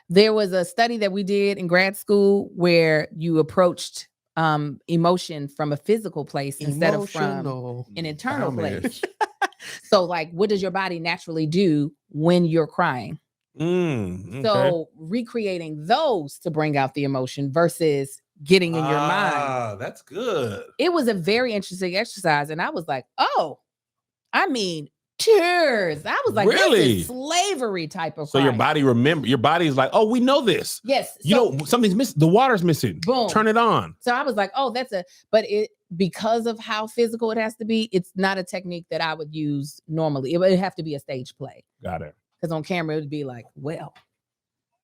there was a study that we did in grad school where you approached emotion from a physical place instead of from an internal place. So like, what does your body naturally do when you're crying? Okay. So recreating those to bring out the emotion versus getting in your mind. That's good. It was a very interesting exercise. And I was like, tears. I was like, really? This is slavery type of So crying. your body's like, oh, we know this. Yes. Something's missing. The water's missing. Boom. Turn it on. So I was like, but because of how physical it has to be, it's not a technique that I would use normally. It would have to be a stage play. Got it. Because on camera, it would be like, well,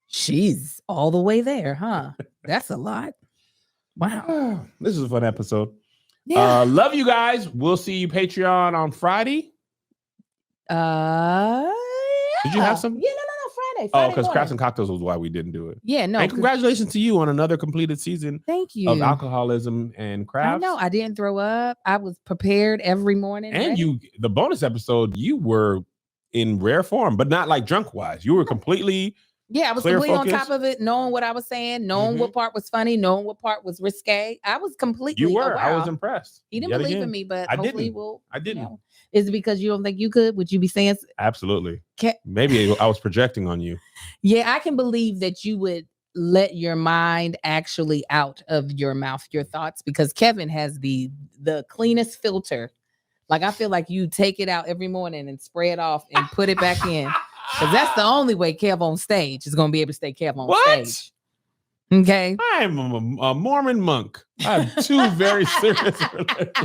she's all the way there, huh? That's a lot. Wow. This is a fun episode. Yeah. Love you guys. We'll see you Patreon on Friday. Yeah. Did you have some? Yeah, no, Friday. Oh, because Crafts and Cocktails was why we didn't do it. Yeah, no. And congratulations to you on another completed season. Thank you. Of alcoholism and crafts. I know. I didn't throw up. I was prepared every morning. And the bonus episode, you were in rare form, but not like drunk wise. You were completely. Yeah, I was completely on top of it, knowing what I was saying, knowing what part was funny, knowing what part was risque. I was completely. You were. Wow. I was impressed. He didn't believe in me, but hopefully we'll. I didn't. Is it because you don't think you could? Would you be saying? Absolutely. Maybe I was projecting on you. Yeah, I can believe that you would let your mind actually out of your mouth, your thoughts, because Kevin has the cleanest filter. Like, I feel like you take it out every morning and spray it off and put it back in. Because that's the only way Kev on stage is going to be able to stay Kev on stage. Okay. I'm a Mormon monk. I have two very serious relationships.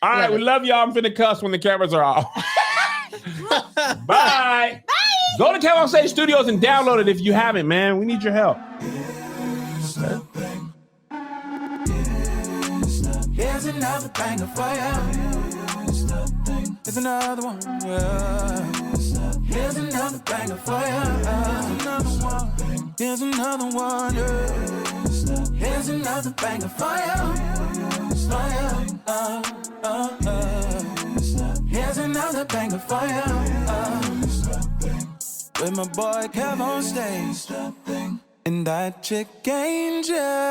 All right, we love y'all. I'm finna cuss when the cameras are off. Bye. Bye. Go to Kev on Stage Studios and download it if you haven't, man. We need your help. Here's another banger for you. Here's another one. Here's another banger for you. Here's another one. Here's another banger for you. Here's another banger for you. With my boy Kev on stage. And that chick Angel.